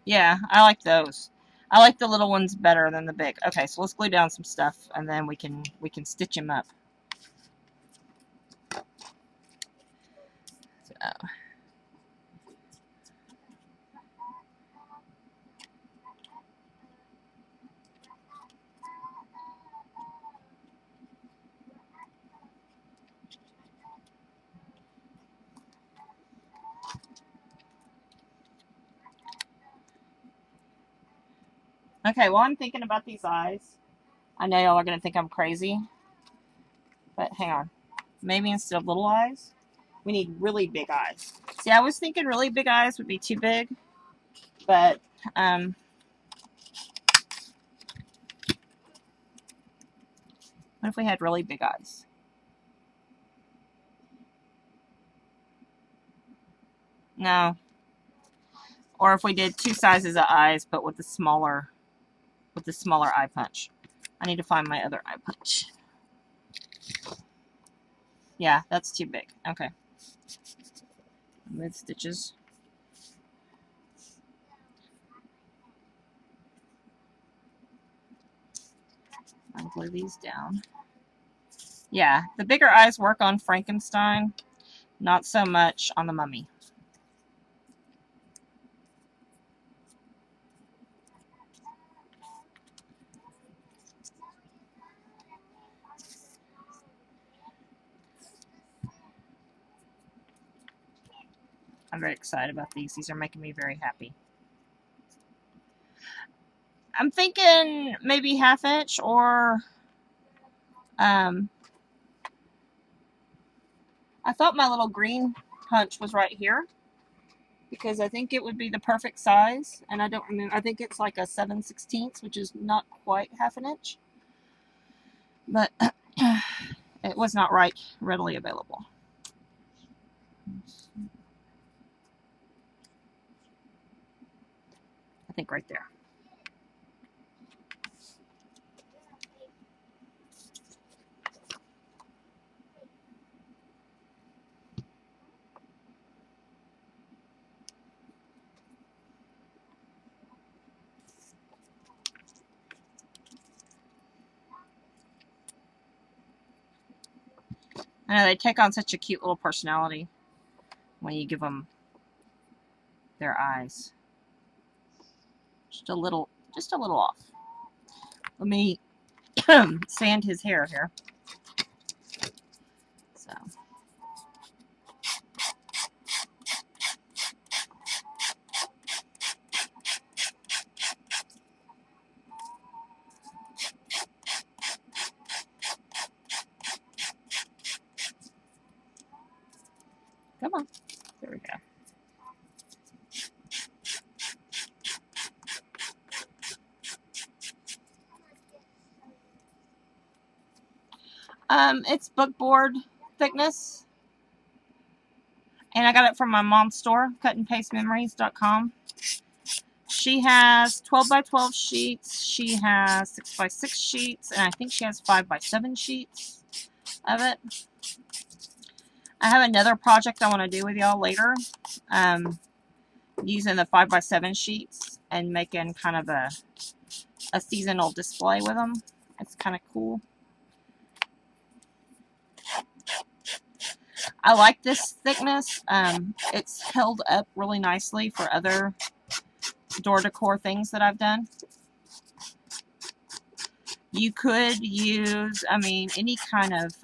Yeah, I like those. I like the little ones better than the big. Okay, so let's glue down some stuff and then we can stitch them up. So, okay, well I'm thinking about these eyes. I know y'all are gonna think I'm crazy, but hang on. Maybe instead of little eyes, we need really big eyes. See, I was thinking really big eyes would be too big, but what if we had really big eyes? No. Or if we did two sizes of eyes, but with the smaller eye punch. I need to find my other eye punch. Yeah, that's too big. Okay. Move stitches. I'll glue these down. Yeah, the bigger eyes work on Frankenstein, not so much on the mummy. I'm very excited about these. These are making me very happy. I'm thinking maybe 1/2 inch or I thought my little green punch was right here because I think it would be the perfect size, and I don't remember. I think it's like a 7/16, which is not quite 1/2 inch, but it was not readily available. I think right there. I know they take on such a cute little personality when you give them their eyes. Just a little off. Let me sand his hair here. So. Come on. There we go. It's bookboard thickness. And I got it from my mom's store, cutandpastememories.com. She has 12 by 12 sheets. She has 6 by 6 sheets. And I think she has 5 by 7 sheets of it. I have another project I want to do with y'all later. Using the 5 by 7 sheets and making kind of a seasonal display with them. It's kind of cool. I like this thickness. It's held up really nicely for other door decor things that I've done. You could use, I mean, any kind of,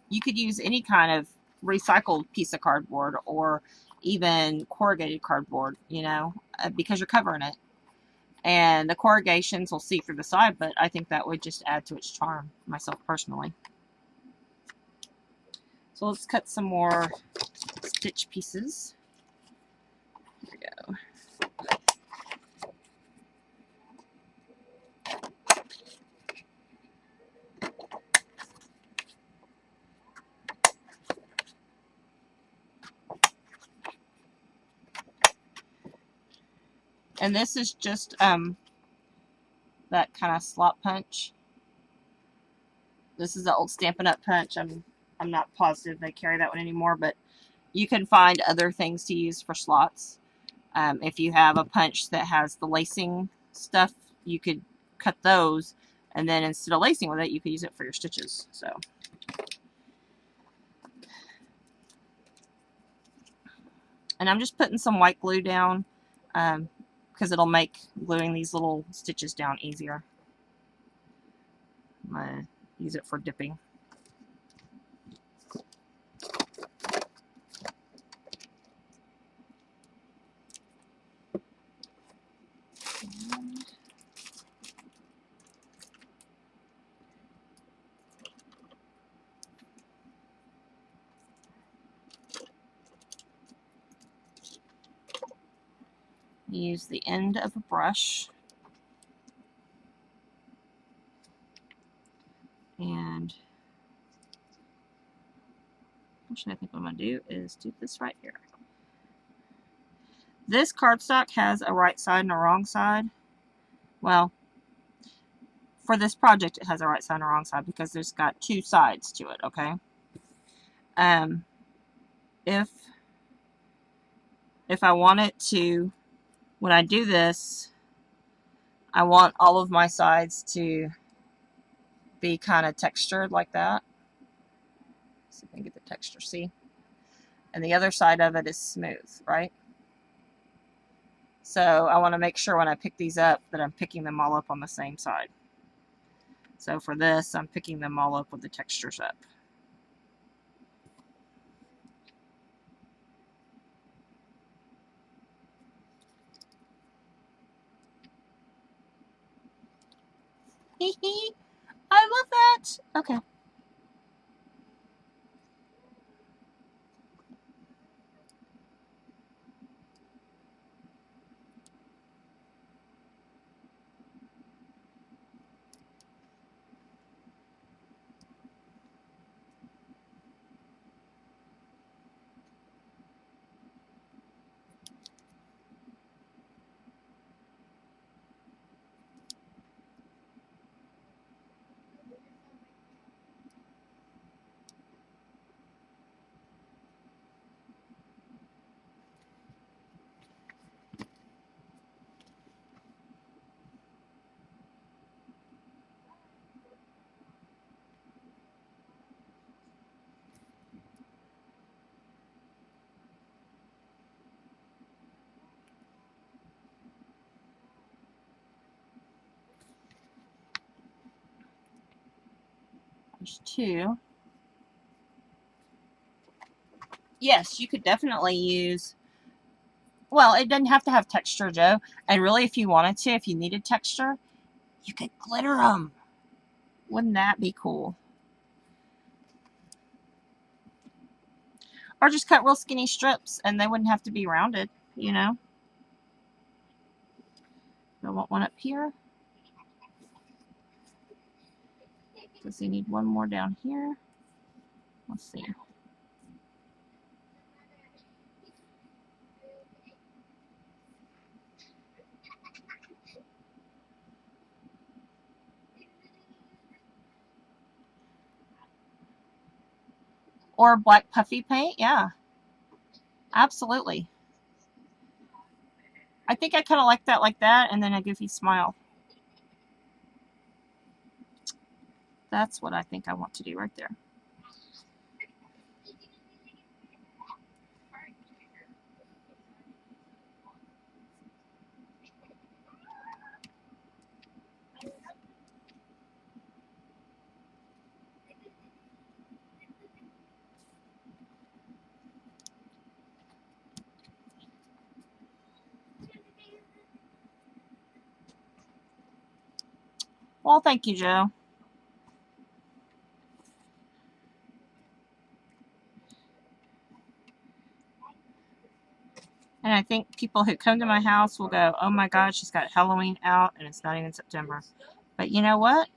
you could use any kind of recycled piece of cardboard or even corrugated cardboard, you know, because you're covering it. And the corrugations will see through the side, but I think that would just add to its charm, myself personally. So let's cut some more stitch pieces. Here we go. And this is just that kind of slot punch. This is the old Stampin' Up! Punch. I'm not positive they carry that one anymore, but you can find other things to use for slots. If you have a punch that has the lacing stuff, you could cut those, and then instead of lacing with it, you could use it for your stitches. So, and I'm just putting some white glue down because it'll make gluing these little stitches down easier. I'm going to use it for dipping. Use the end of a brush and actually I think what I'm going to do is do this right here. This cardstock has a right side and a wrong side. Well, for this project it has a right side and a wrong side because there's got two sides to it, okay? If I want it to, when I do this, I want all of my sides to be kind of textured like that. See if I can get the texture, see? And the other side of it is smooth, right? So I want to make sure when I pick these up that I'm picking them all up on the same side. So for this, I'm picking them all up with the textures up. I love that. Okay. There's two. Yes, you could definitely use, well, it doesn't have to have texture, Joe. And really, if you wanted to, if you needed texture, you could glitter them. Wouldn't that be cool? Or just cut real skinny strips and they wouldn't have to be rounded, you know? I want one up here. Does he need one more down here? Let's see. Or black puffy paint, yeah. Absolutely. I think I kind of like that, and then a goofy smile. That's what I think I want to do right there. Well, thank you, Joe. And I think people who come to my house will go, oh my God, she's got Halloween out and it's not even September. But you know what?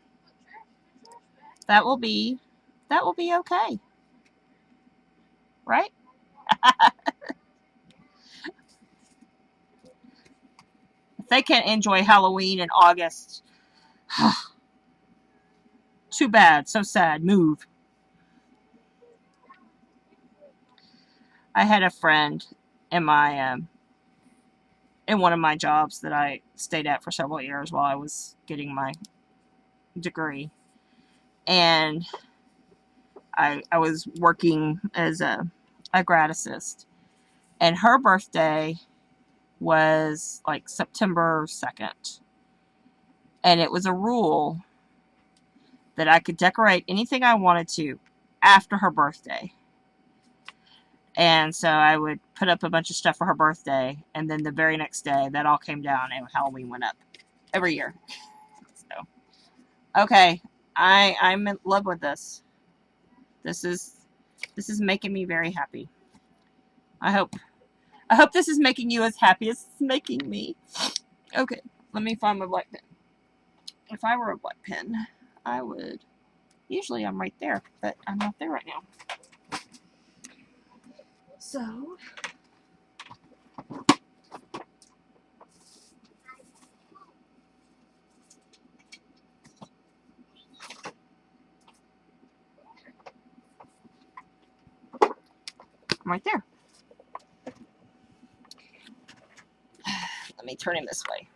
That will be okay. Right? If they can't enjoy Halloween in August, too bad. So sad. Move. I had a friend in my in one of my jobs that I stayed at for several years while I was getting my degree. And I was working as a grad assist. And her birthday was like September 2nd. And it was a rule that I could decorate anything I wanted to after her birthday. And so I would put up a bunch of stuff for her birthday, and then the very next day, that all came down, and Halloween went up every year. So, okay, I'm in love with this. This is making me very happy. I hope this is making you as happy as it's making me. Okay, let me find my black pen. If I were a black pen, I would. Usually I'm right there, but I'm not there right now. So, I'm right there. Let me turn him this way.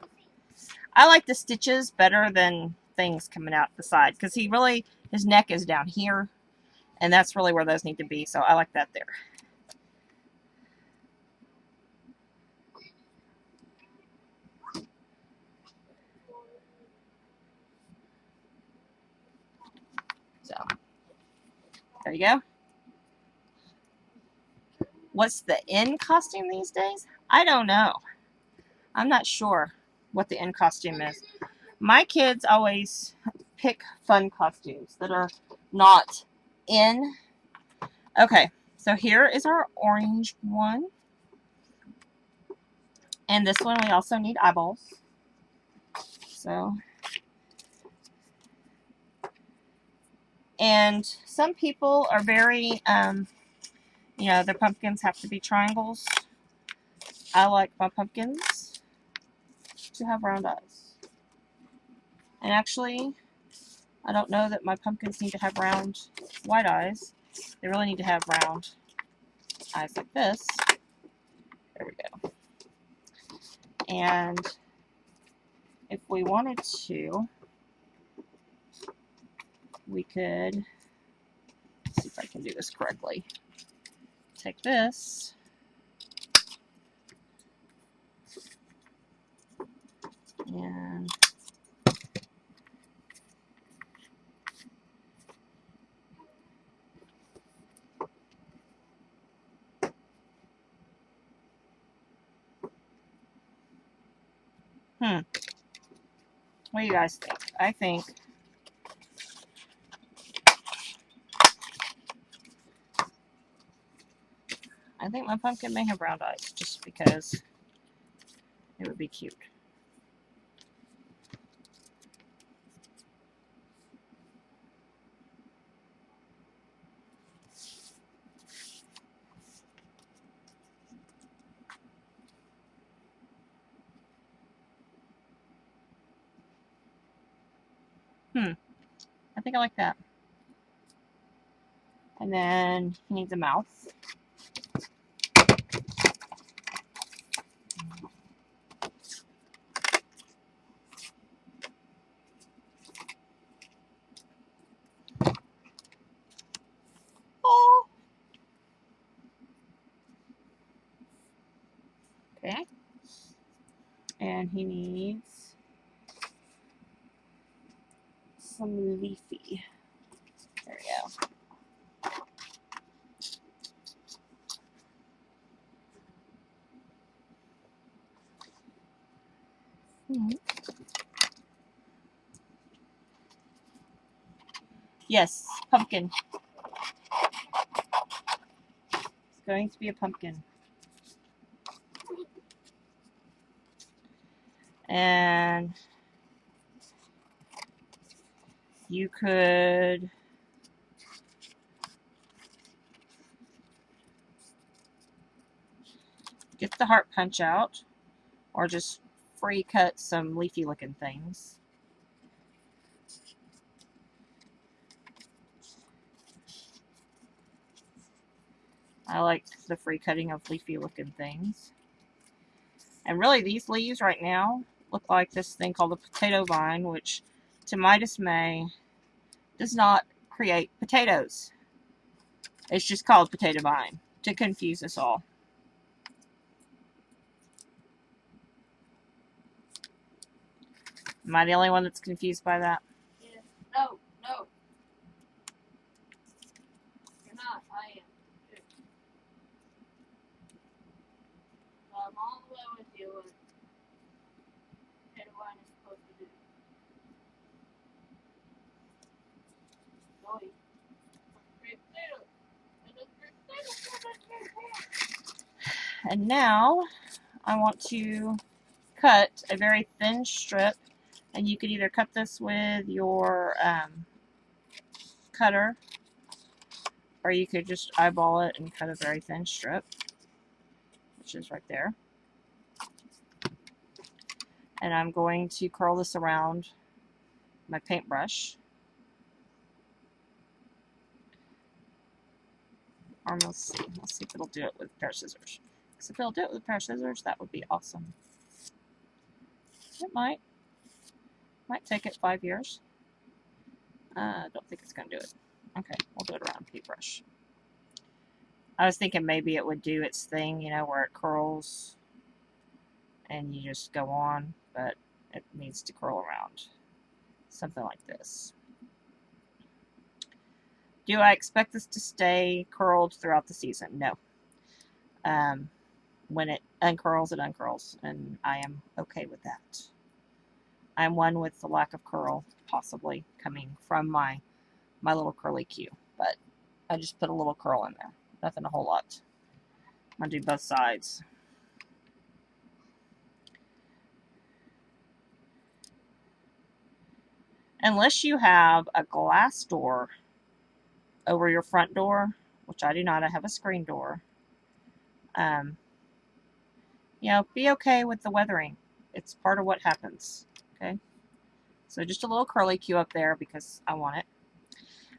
I like the stitches better than things coming out the side because his neck is down here, and that's really where those need to be. So I like that there. So there you go. What's the in costume these days? I don't know. I'm not sure what the in costume is. My kids always pick fun costumes that are not in. Okay, so here is our orange one. And this one we also need eyeballs. So, and some people are very, their pumpkins have to be triangles. I like my pumpkins to have round eyes. And actually, I don't know that my pumpkins need to have round white eyes. They really need to have round eyes like this. There we go. And if we wanted to, we could, see if I can do this correctly. Take this. And what do you guys think? I think my pumpkin may have round eyes just because it would be cute. I think I like that. And then he needs a mouth. Oh. Okay. And he needs some leafy. There we go. Yes, pumpkin. It's going to be a pumpkin. And you could get the heart punch out or just free cut some leafy looking things. I like the free cutting of leafy looking things. And really these leaves right now look like this thing called a potato vine, which to my dismay does not create potatoes. It's just called potato vine to confuse us all. Am I the only one that's confused by that? Yeah. No, no. You're not. I am. So I'm all the way with you what potato vine is supposed to do. Zoe. Great potato. And now I want to cut a very thin strip, and you could either cut this with your cutter, or you could just eyeball it and cut a very thin strip, which is right there. And I'm going to curl this around my paintbrush. Or let's see if it'll do it with a pair of scissors. Because if it'll do it with a pair of scissors, that would be awesome. It might. Might take it 5 years. Don't think it's going to do it. Okay, we'll do it around a paintbrush. I was thinking maybe it would do its thing, you know, where it curls and you just go on, but it needs to curl around. Something like this. Do I expect this to stay curled throughout the season? No. When it uncurls, it uncurls, and I am okay with that. I'm one with the lack of curl possibly coming from my little curly Q, but I just put a little curl in there. Nothing a whole lot. I'm going to do both sides. Unless you have a glass door over your front door, which I do not, I have a screen door. You know, be okay with the weathering. It's part of what happens. Okay. So just a little curly Q up there because I want it.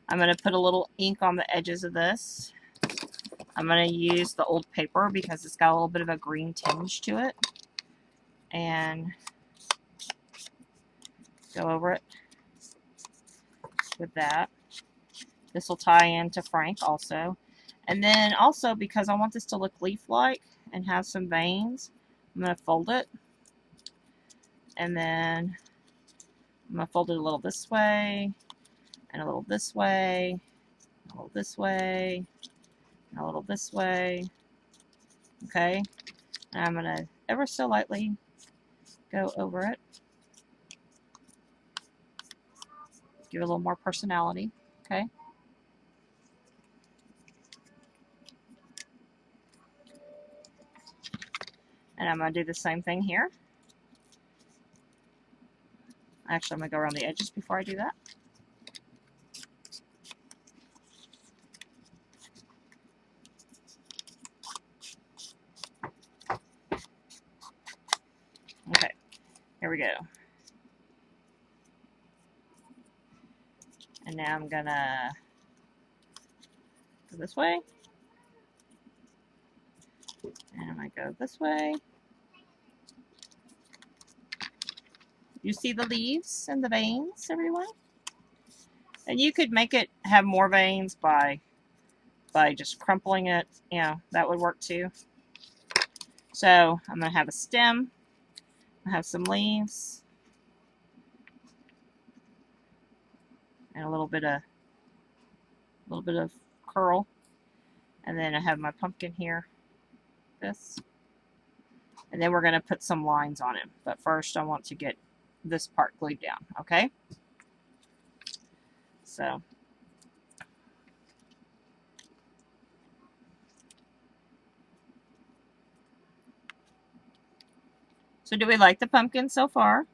I'm going to put a little ink on the edges of this. I'm going to use the old paper because it's got a little bit of a green tinge to it. And go over it with that. This will tie into Frank also. And then also because I want this to look leaf-like and have some veins, I'm going to fold it. And then I'm going to fold it a little this way, and a little this way, a little this way, and a little this way. Okay? And I'm going to ever so lightly go over it. Give it a little more personality. Okay? And I'm going to do the same thing here. Actually, I'm going to go around the edges before I do that. Okay, here we go. And now I'm going to go this way. And I'm going to go this way. You see the leaves and the veins, everyone? And you could make it have more veins by just crumpling it. You know, that would work too. So I'm going to have a stem. I have some leaves. And a little bit of curl. And then I have my pumpkin here. This. And then we're going to put some lines on it. But first I want to get this part glued down. Okay? So So do we like the pumpkin so far?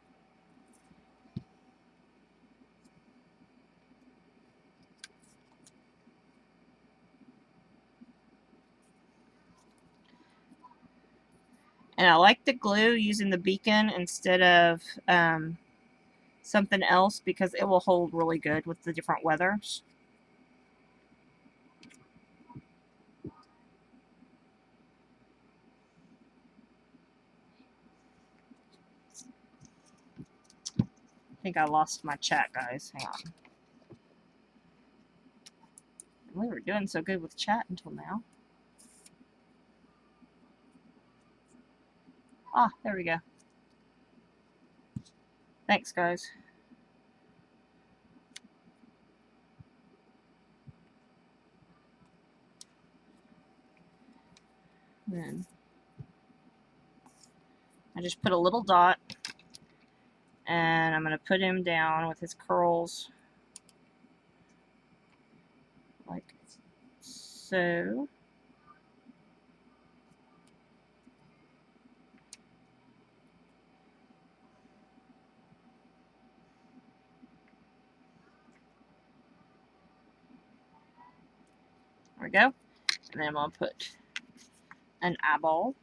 And I like the glue using the beacon instead of something else because it will hold really good with the different weathers. I think I lost my chat, guys. Hang on. We were doing so good with chat until now. Ah, there we go. Thanks, guys. Then I just put a little dot, and I'm going to put him down with his curls like so. There we go. And then I'm going to put an eyeball.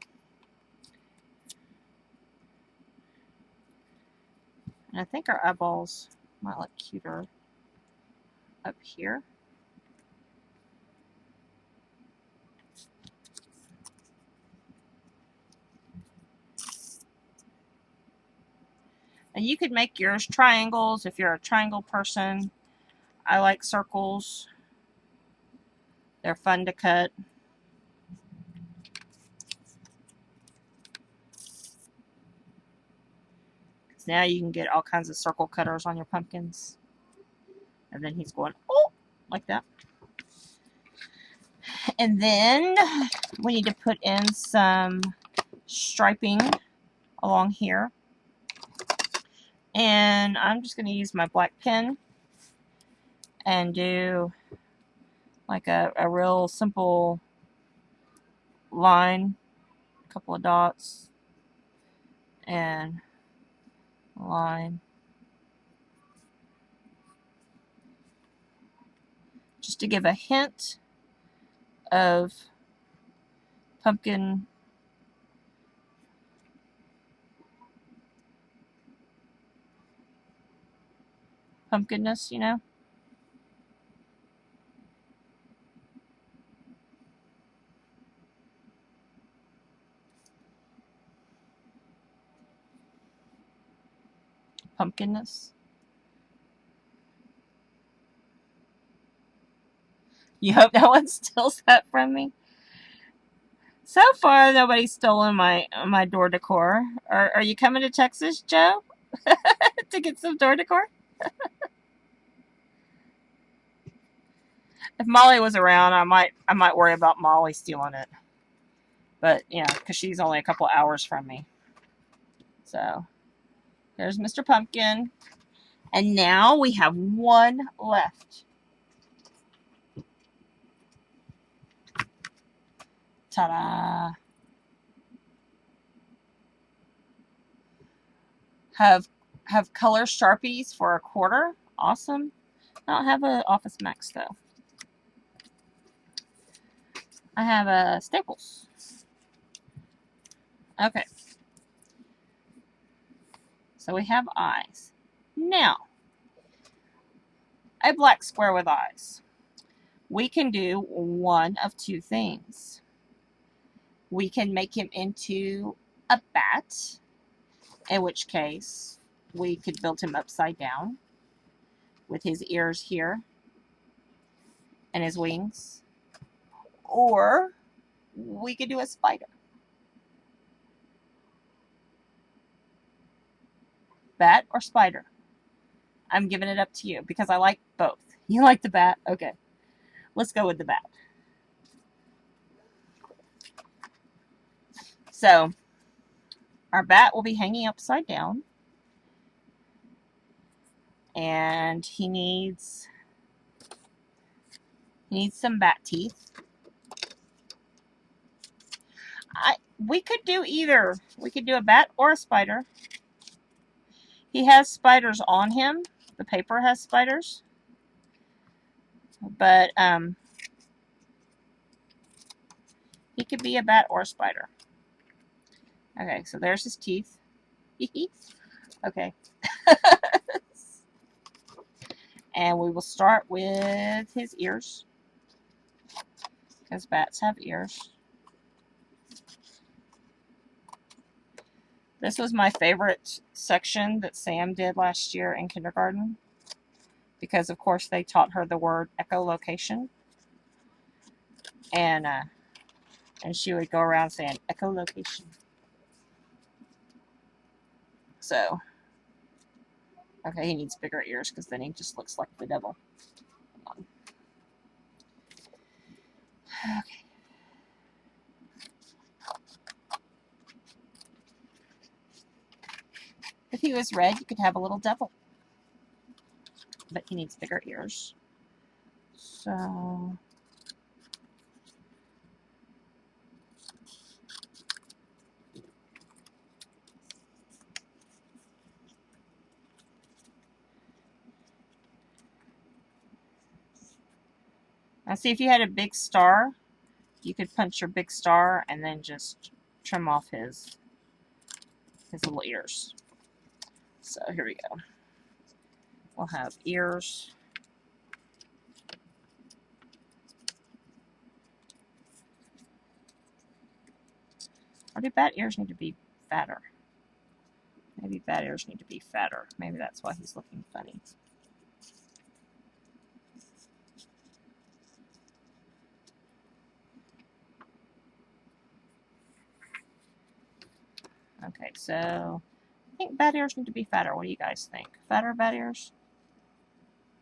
And I think our eyeballs might look cuter up here. And you could make yours triangles if you're a triangle person. I like circles. They're fun to cut. Now you can get all kinds of circle cutters on your pumpkins. And then he's going, oh, like that. And then we need to put in some striping along here. And I'm just going to use my black pen and do like a real simple line, a couple of dots, and a line. Just to give a hint of pumpkinness, you know. Pumpkinness. You hope no one steals that from me? So far, nobody's stolen my door decor. Are you coming to Texas, Joe, to get some door decor? If Molly was around, I might worry about Molly stealing it. But yeah, because she's only a couple hours from me. So there's Mr. Pumpkin, and now we have one left. Ta-da! Have color Sharpies for a quarter. Awesome. I don't have an Office Max though. I have a Staples. Okay. So we have eyes. Now, a black square with eyes. We can do one of two things. We can make him into a bat, in which case we could build him upside down with his ears here and his wings. Or we could do a spider. Bat or spider? I'm giving it up to you because I like both. You like the bat? Okay. Let's go with the bat. So, our bat will be hanging upside down. And he needs some bat teeth. We could do either. We could do a bat or a spider. He has spiders on him. The paper has spiders. But he could be a bat or a spider. Okay, so there's his teeth. Okay. And we will start with his ears, because bats have ears. This was my favorite section that Sam did last year in kindergarten, because of course they taught her the word echolocation, and she would go around saying echolocation. So, okay, he needs bigger ears because then he just looks like the devil. Okay. If he was red, you could have a little devil. But he needs bigger ears. So, now see, if you had a big star, you could punch your big star and then just trim off his little ears. So here we go. We'll have ears. Or do bat ears need to be fatter? Maybe bat ears need to be fatter. Maybe that's why he's looking funny. Okay, so I think bat ears need to be fatter. What do you guys think? Fatter bat ears?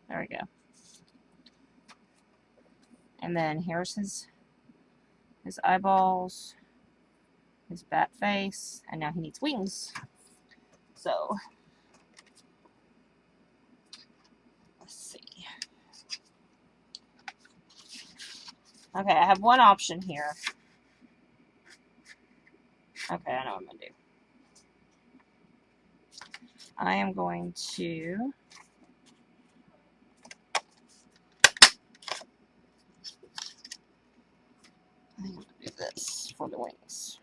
There we go. And then here's his eyeballs, his bat face, and now he needs wings. So, let's see. Okay, I have one option here. Okay, I know what I'm going to do. I am going to do this for the wings.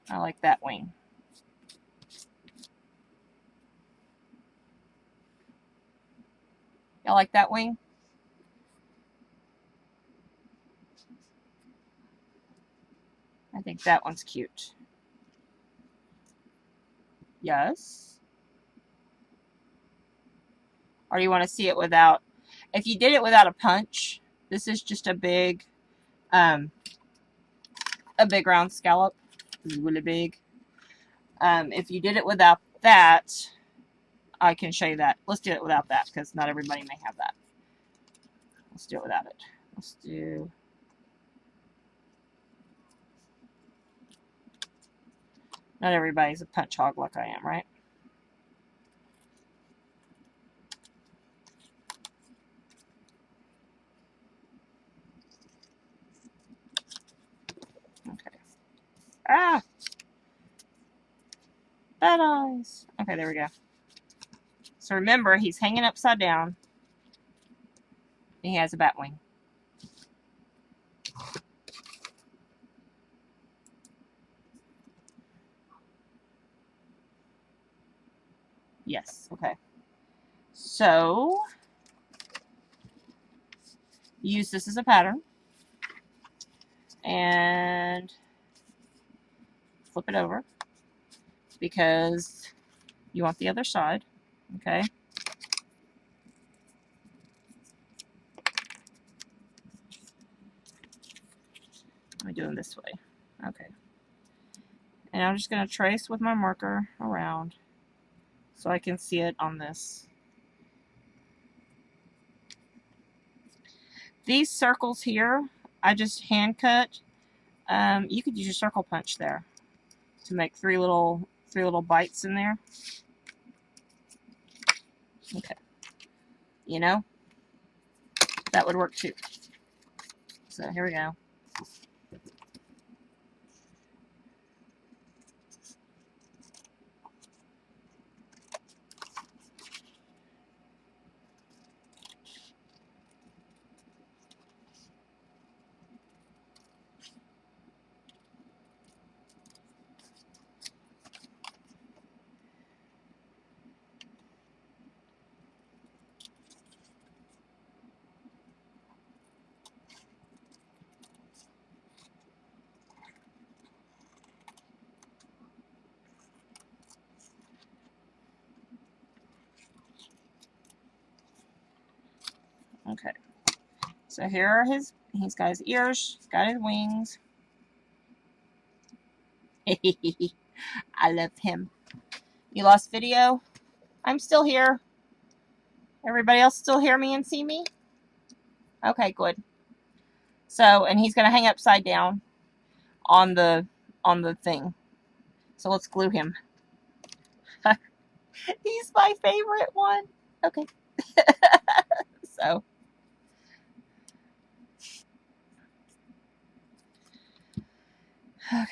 I like that wing. Y'all like that wing? I think that one's cute. Yes? Or do you want to see it without? If you did it without a punch, this is just a big round scallop. This is really big. If you did it without that, I can show you that. Let's do it without that, because not everybody may have that. Let's do it without it. Let's do... Not everybody's a punch hog like I am, right? Okay. Ah! Bad eyes. Okay, there we go. So remember, he's hanging upside down. And he has a bat wing. Yes, okay. So, use this as a pattern. And flip it over, because you want the other side, okay? Let me do them this way. Okay. And I'm just going to trace with my marker around so I can see it on this. These circles here, I just hand cut You could use your circle punch there to make three little bites in there. Okay. You know, that would work too. So here we go. Okay. So here are he's got his ears, got his wings. I love him. You lost video? I'm still here. Everybody else still hear me and see me? Okay, good. So, and he's going to hang upside down on the thing. So let's glue him. He's my favorite one. Okay. So. Okay.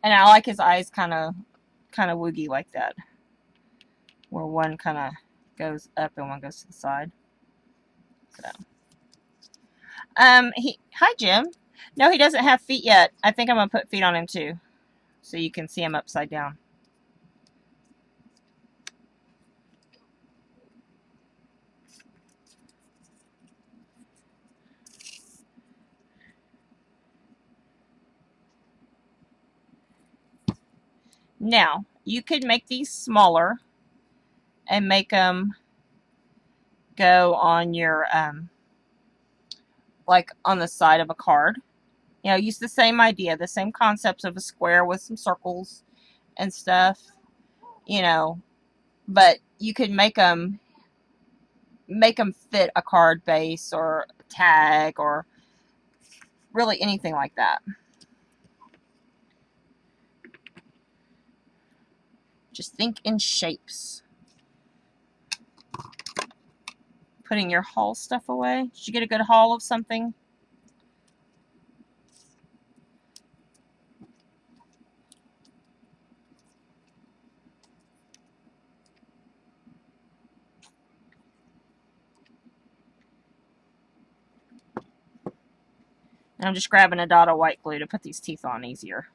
And I like his eyes kind of woogie like that, where one kind of goes up and one goes to the side. So, hi Jim. No, he doesn't have feet yet. I think I'm gonna put feet on him too, so you can see him upside down. Now, you could make these smaller and make them go on your, like on the side of a card. You know, use the same idea, the same concepts of a square with some circles and stuff, you know, but you could make them fit a card base or a tag or really anything like that. Just think in shapes. Putting your haul stuff away. Did you get a good haul of something? And I'm just grabbing a dot of white glue to put these teeth on easier.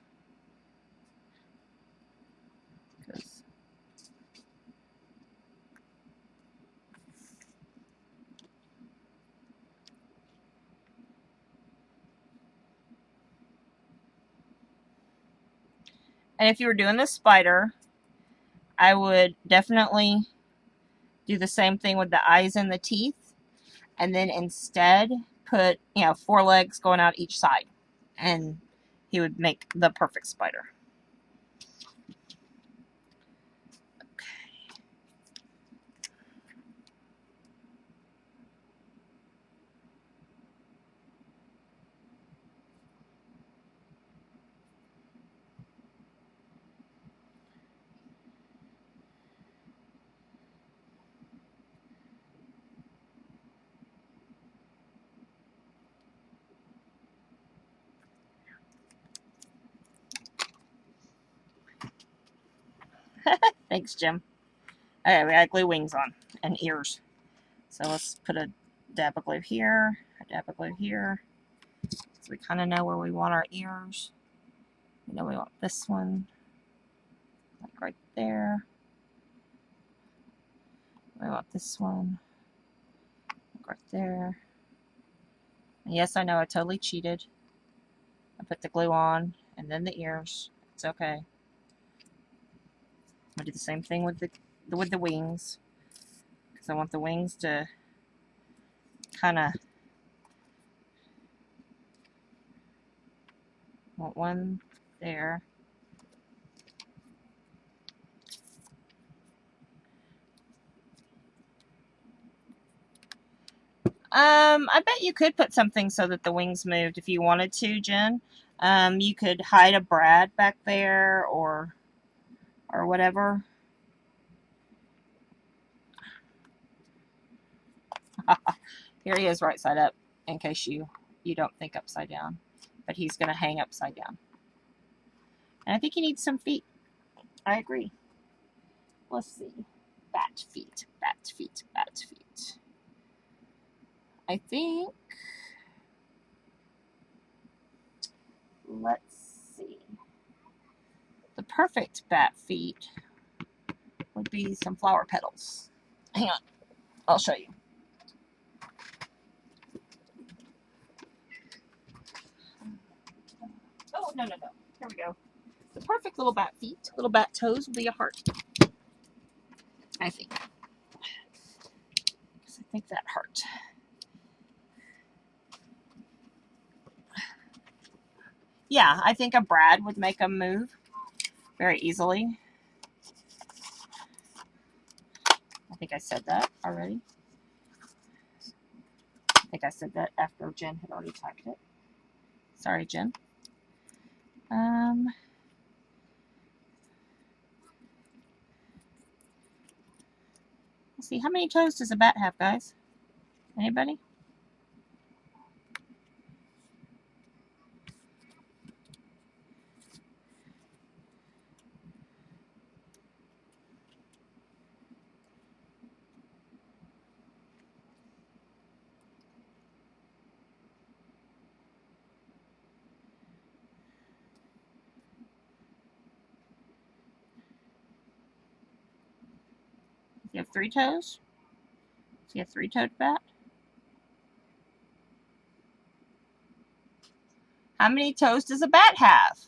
And if you were doing this spider, I would definitely do the same thing with the eyes and the teeth. And then instead put, you know, 4 legs going out each side. And he would make the perfect spider. Thanks, Jim. Okay, we got glue wings on and ears. So let's put a dab of glue here, a dab of glue here. So we kind of know where we want our ears. We know we want this one, like right there. We want this one, like right there. And yes, I know I totally cheated. I put the glue on and then the ears. It's okay. I'm gonna do the same thing with the wings, because I want the wings to kind of, want one there. I bet you could put something so that the wings moved if you wanted to, Jen. You could hide a Brad back there or whatever. Here he is right side up, in case you don't think upside down. But he's going to hang upside down. And I think he needs some feet. I agree. Let's see. Bat feet, bat feet, bat feet. I think, let's see. The perfect bat feet would be some flower petals. Hang on. I'll show you. Oh, no. Here we go. The perfect little bat feet, little bat toes will be a heart. I think. I think that heart. Yeah, I think a Brad would make them move very easily. I think I said that already. I think I said that after Jen had already typed it. Sorry, Jen. Let's see, how many toes does a bat have, guys? Anybody? Does he have 3 toes? Does he have 3-toed bat? How many toes does a bat have?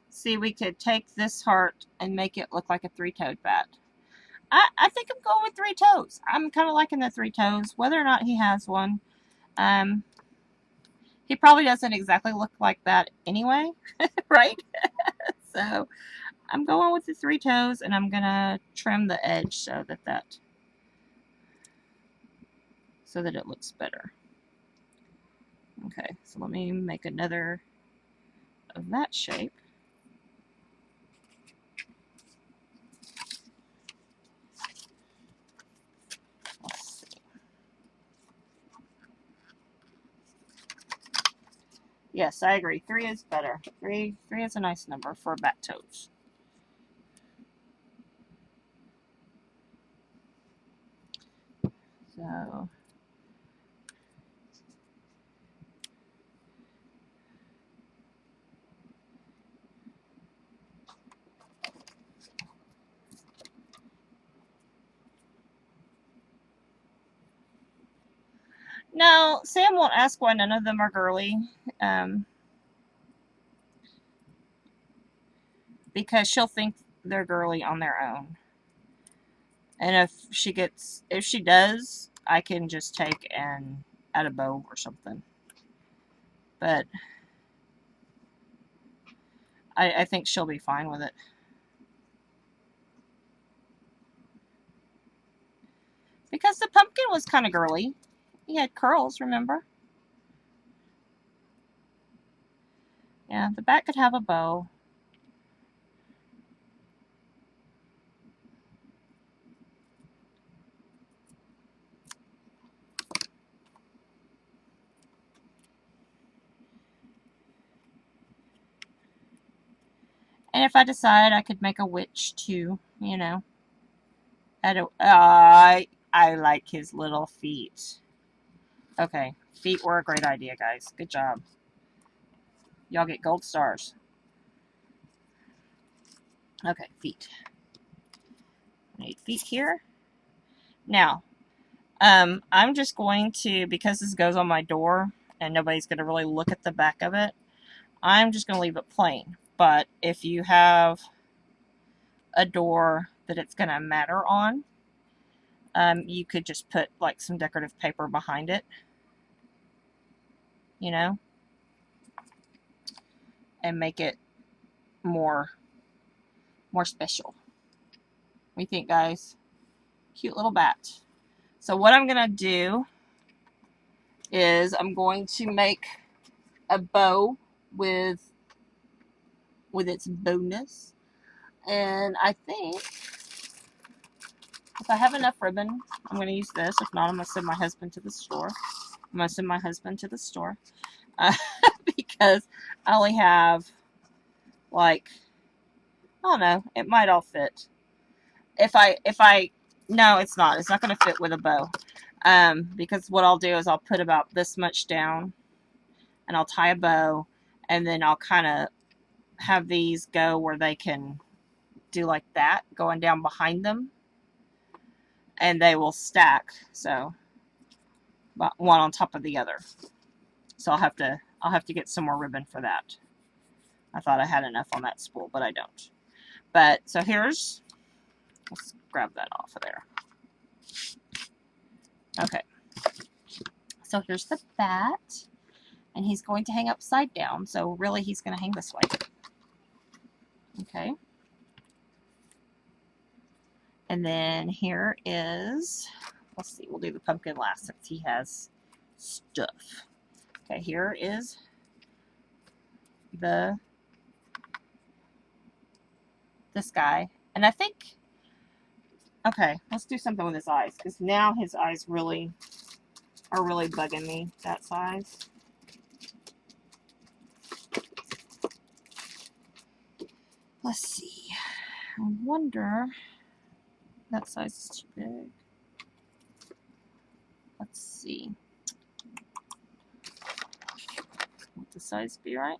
See, we could take this heart and make it look like a 3-toed bat. I think I'm going with 3 toes. I'm kind of liking the 3 toes, whether or not he has one. He probably doesn't exactly look like that anyway, right? So I'm going with the 3 toes, and I'm gonna trim the edge so that it looks better. Okay, so let me make another of that shape. Let's see. Yes, I agree. 3 is better. 3 is a nice number for bat toes. So now, Sam won't ask why none of them are girly, because she'll think they're girly on their own. And if she does, I can just take and add a bow or something. But I think she'll be fine with it. Because the pumpkin was kind of girly. He had curls, remember? Yeah, the bat could have a bow. And if I decide, I could make a witch too, you know. I like his little feet. Okay, feet were a great idea, guys. Good job. Y'all get gold stars. Okay, feet. I need feet here. Now, I'm just going to, because this goes on my door and nobody's going to really look at the back of it, I'm just going to leave it plain. But if you have a door that it's going to matter on, you could just put like some decorative paper behind it, you know, and make it more special. What do you think, guys? Cute little bat. So what I'm going to do is I'm going to make a bow with its bowness. And I think if I have enough ribbon, I'm going to use this. If not, I'm going to send my husband to the store. Because I only have, like, I don't know, it might all fit. No, it's not. It's not going to fit with a bow. Because what I'll do is I'll put about this much down, and I'll tie a bow, and then I'll kind of have these go where they can do like that, going down behind them, and they will stack. So one on top of the other. So I'll have to get some more ribbon for that. I thought I had enough on that spool, but I don't. But so let's grab that off of there. Okay. So here's the bat, and he's going to hang upside down. So really, he's going to hang this way. Okay. And then here is, let's see, we'll do the pumpkin last since he has stuff. Okay, here is this guy. And I think, okay, let's do something with his eyes, because now his eyes are really bugging me, that size. Let's see. I wonder, that size is too big. Let's see. Would the size be right?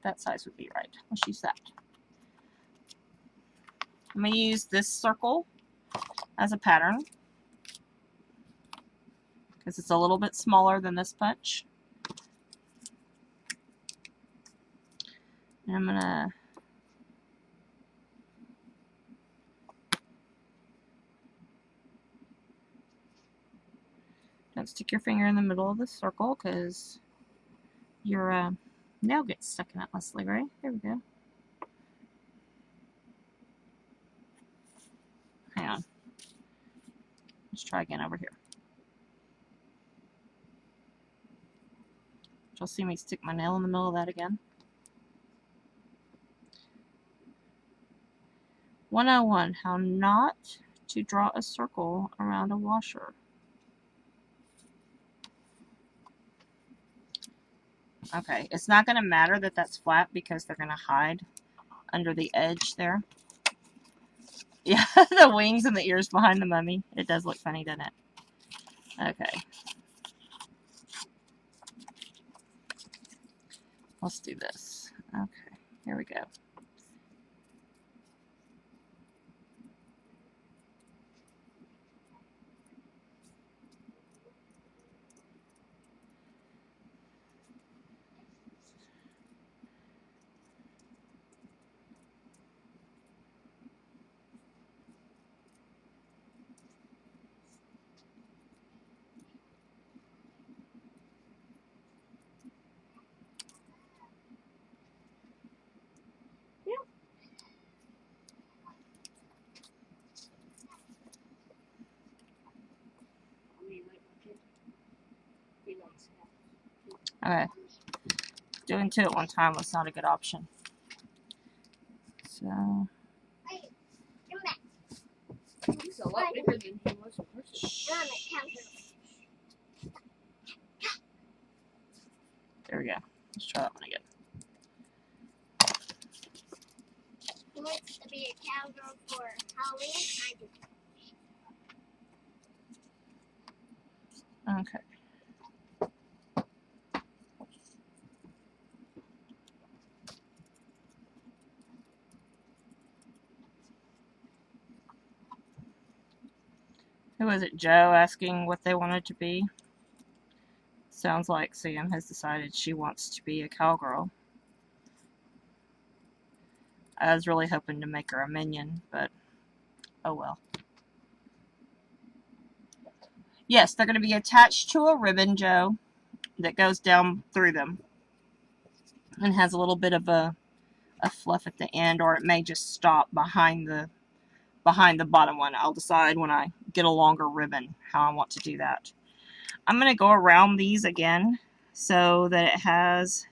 That size would be right. Let's use that. I'm going to use this circle as a pattern because it's a little bit smaller than this punch. And I'm going to don't stick your finger in the middle of the circle because your nail gets stuck in it, Leslie, right? There we go. Hang on. Let's try again over here. You'll see me stick my nail in the middle of that again. 101, how not to draw a circle around a washer. Okay, it's not going to matter that that's flat because they're going to hide under the edge there. Yeah, the wings and the ears behind the mummy. It does look funny, doesn't it? Okay. Let's do this. Okay, here we go. Okay. Doing two at one time was not a good option. So. Hey, come back. He's a lot bigger than he was in person. There we go. Let's try that one again. He wants to be a cowgirl for Halloween. I do. Okay. Who was it? Joe asking what they wanted to be. Sounds like Sam has decided she wants to be a cowgirl. I was really hoping to make her a minion, but oh well. Yes, they're going to be attached to a ribbon, Joe, that goes down through them and has a little bit of a fluff at the end, or it may just stop behind the bottom one. I'll decide when I get a longer ribbon how I want to do that. I'm going to go around these again so that it has,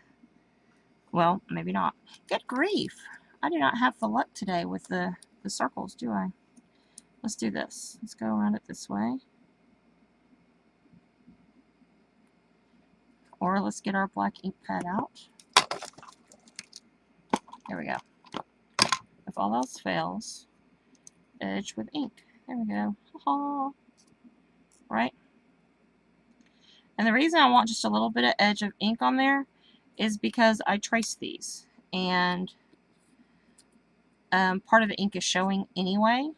well, maybe not. Good grief. I do not have the luck today with the circles, do I? Let's do this. Let's go around it this way. Or let's get our black ink pad out. There we go. If all else fails, edge with ink. There we go. Ha-ha. Right? And the reason I want just a little bit of edge of ink on there is because I trace these. And part of the ink is showing anyway.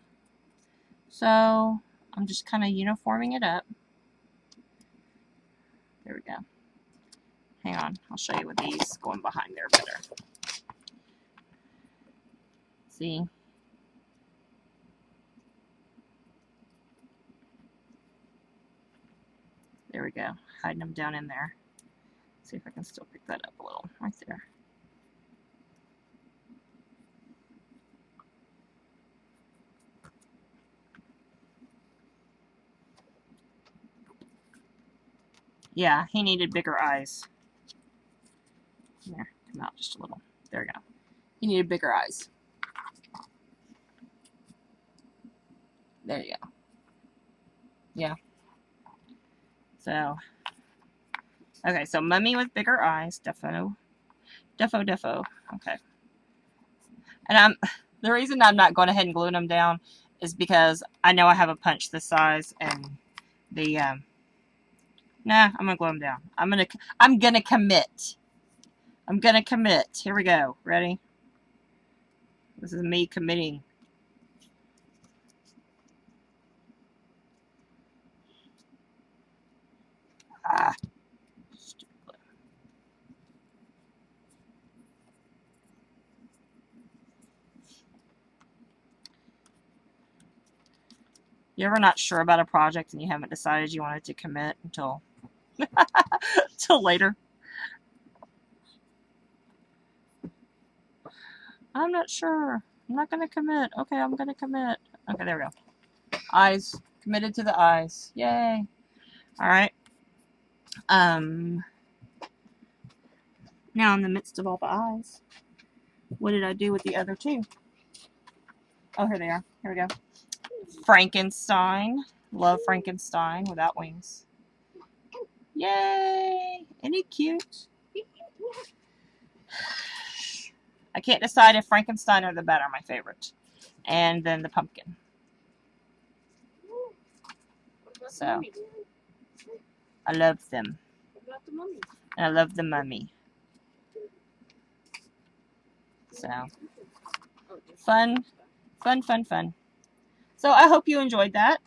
So I'm just kind of uniforming it up. There we go. Hang on. I'll show you with these going behind there better. See? There we go. Hiding them down in there. See if I can still pick that up a little. Right there. Yeah, he needed bigger eyes. There, come out just a little. There we go. He needed bigger eyes. There you go. Yeah. So, okay, so mummy with bigger eyes. Defo. Okay. And the reason I'm not going ahead and gluing them down is because I know I have a punch this size, and the nah, I'm gonna glue them down. I'm gonna commit. I'm gonna commit. Here we go. Ready? This is me committing. Ah. Stupid glue. You ever not sure about a project and you haven't decided you wanted to commit until till later? I'm not sure. I'm not gonna commit. Okay, I'm gonna commit. Okay, there we go. Eyes. Committed to the eyes. Yay. Alright. Now in the midst of all the eyes, what did I do with the other two? Oh, here they are. Here we go. Frankenstein. Love Frankenstein without wings. Yay! Isn't he cute? I can't decide if Frankenstein or the Bat are my favorite. And then the pumpkin. So, I love them. And I love the mummy. So, fun. So, I hope you enjoyed that.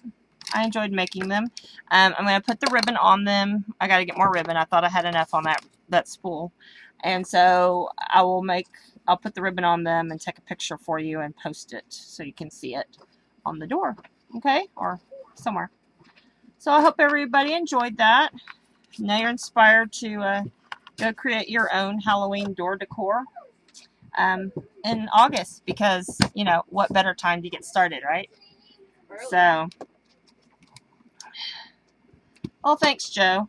I enjoyed making them. I'm going to put the ribbon on them. I got to get more ribbon. I thought I had enough on that spool. And so, I'll put the ribbon on them and take a picture for you and post it so you can see it on the door. Okay? Or somewhere. So, I hope everybody enjoyed that. Now you're inspired to go create your own Halloween door decor in August, because, you know, what better time to get started, right? So, well, thanks, Joe.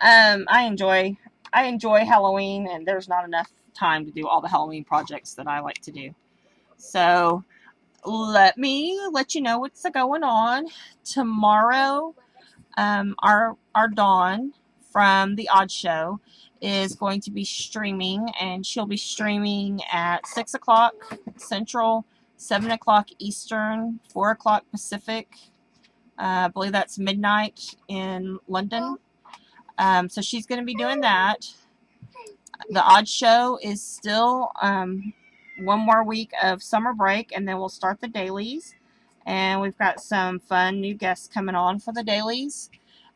I enjoy Halloween, and there's not enough time to do all the Halloween projects that I like to do. So, let me let you know what's going on. Tomorrow, our Dawn from The Odd Show is going to be streaming, and she'll be streaming at 6 o'clock Central, 7 o'clock Eastern, 4 o'clock Pacific. I believe that's midnight in London. So she's going to be doing that. The Odd Show is still one more week of summer break, and then we'll start the dailies. And we've got some fun new guests coming on for the dailies.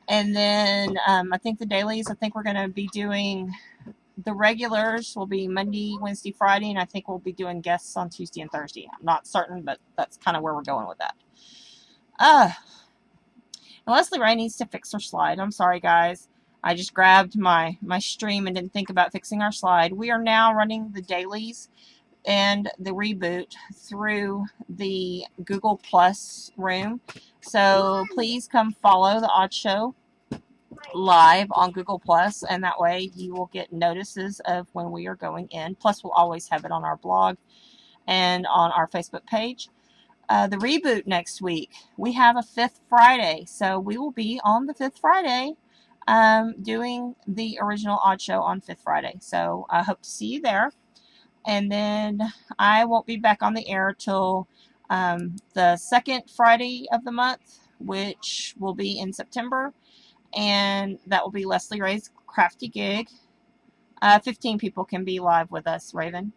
And then I think the dailies, I think we're going to be doing the regulars will be Monday, Wednesday, Friday, and I think we'll be doing guests on Tuesday and Thursday. I'm not certain, but that's kind of where we're going with that. Leslie Ray needs to fix her slide. I'm sorry, guys. I just grabbed my stream and didn't think about fixing our slide. We are now running the dailies and the reboot through the Google Plus room. So please come follow the Odd Show live on Google Plus, and that way you will get notices of when we are going in. Plus, we'll always have it on our blog and on our Facebook page. The reboot next week, we have a fifth Friday, so we will be on the fifth Friday doing the original Odd Show on fifth Friday. So I hope to see you there. And then I won't be back on the air till the second Friday of the month, which will be in September, and that will be Leslie Ray's Crafty Gig. 15 people can be live with us, Raven.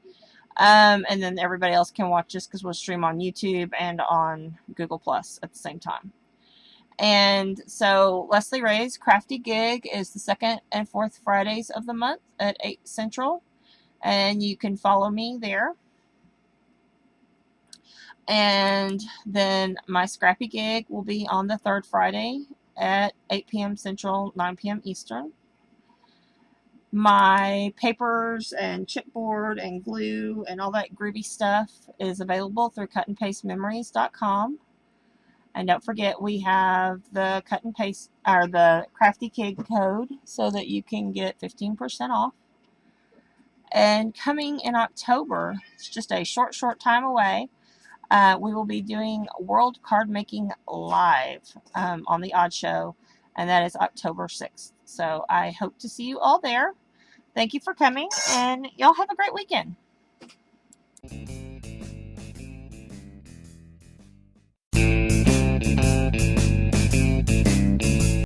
And then everybody else can watch us because we'll stream on YouTube and on Google Plus at the same time. And so Leslie Ray's Crafty Gig is the second and fourth Fridays of the month at 8 Central. And you can follow me there. And then my Scrappy Gig will be on the third Friday at 8 p.m. Central, 9 p.m. Eastern. My papers and chipboard and glue and all that groovy stuff is available through cutandpastememories.com. And don't forget, we have the cut and paste or the Crafty Gig code so that you can get 15% off. And coming in October, it's just a short time away, we will be doing World Card Making Live on the Odd Show, and that is October 6th. So I hope to see you all there. Thank you for coming, and y'all have a great weekend.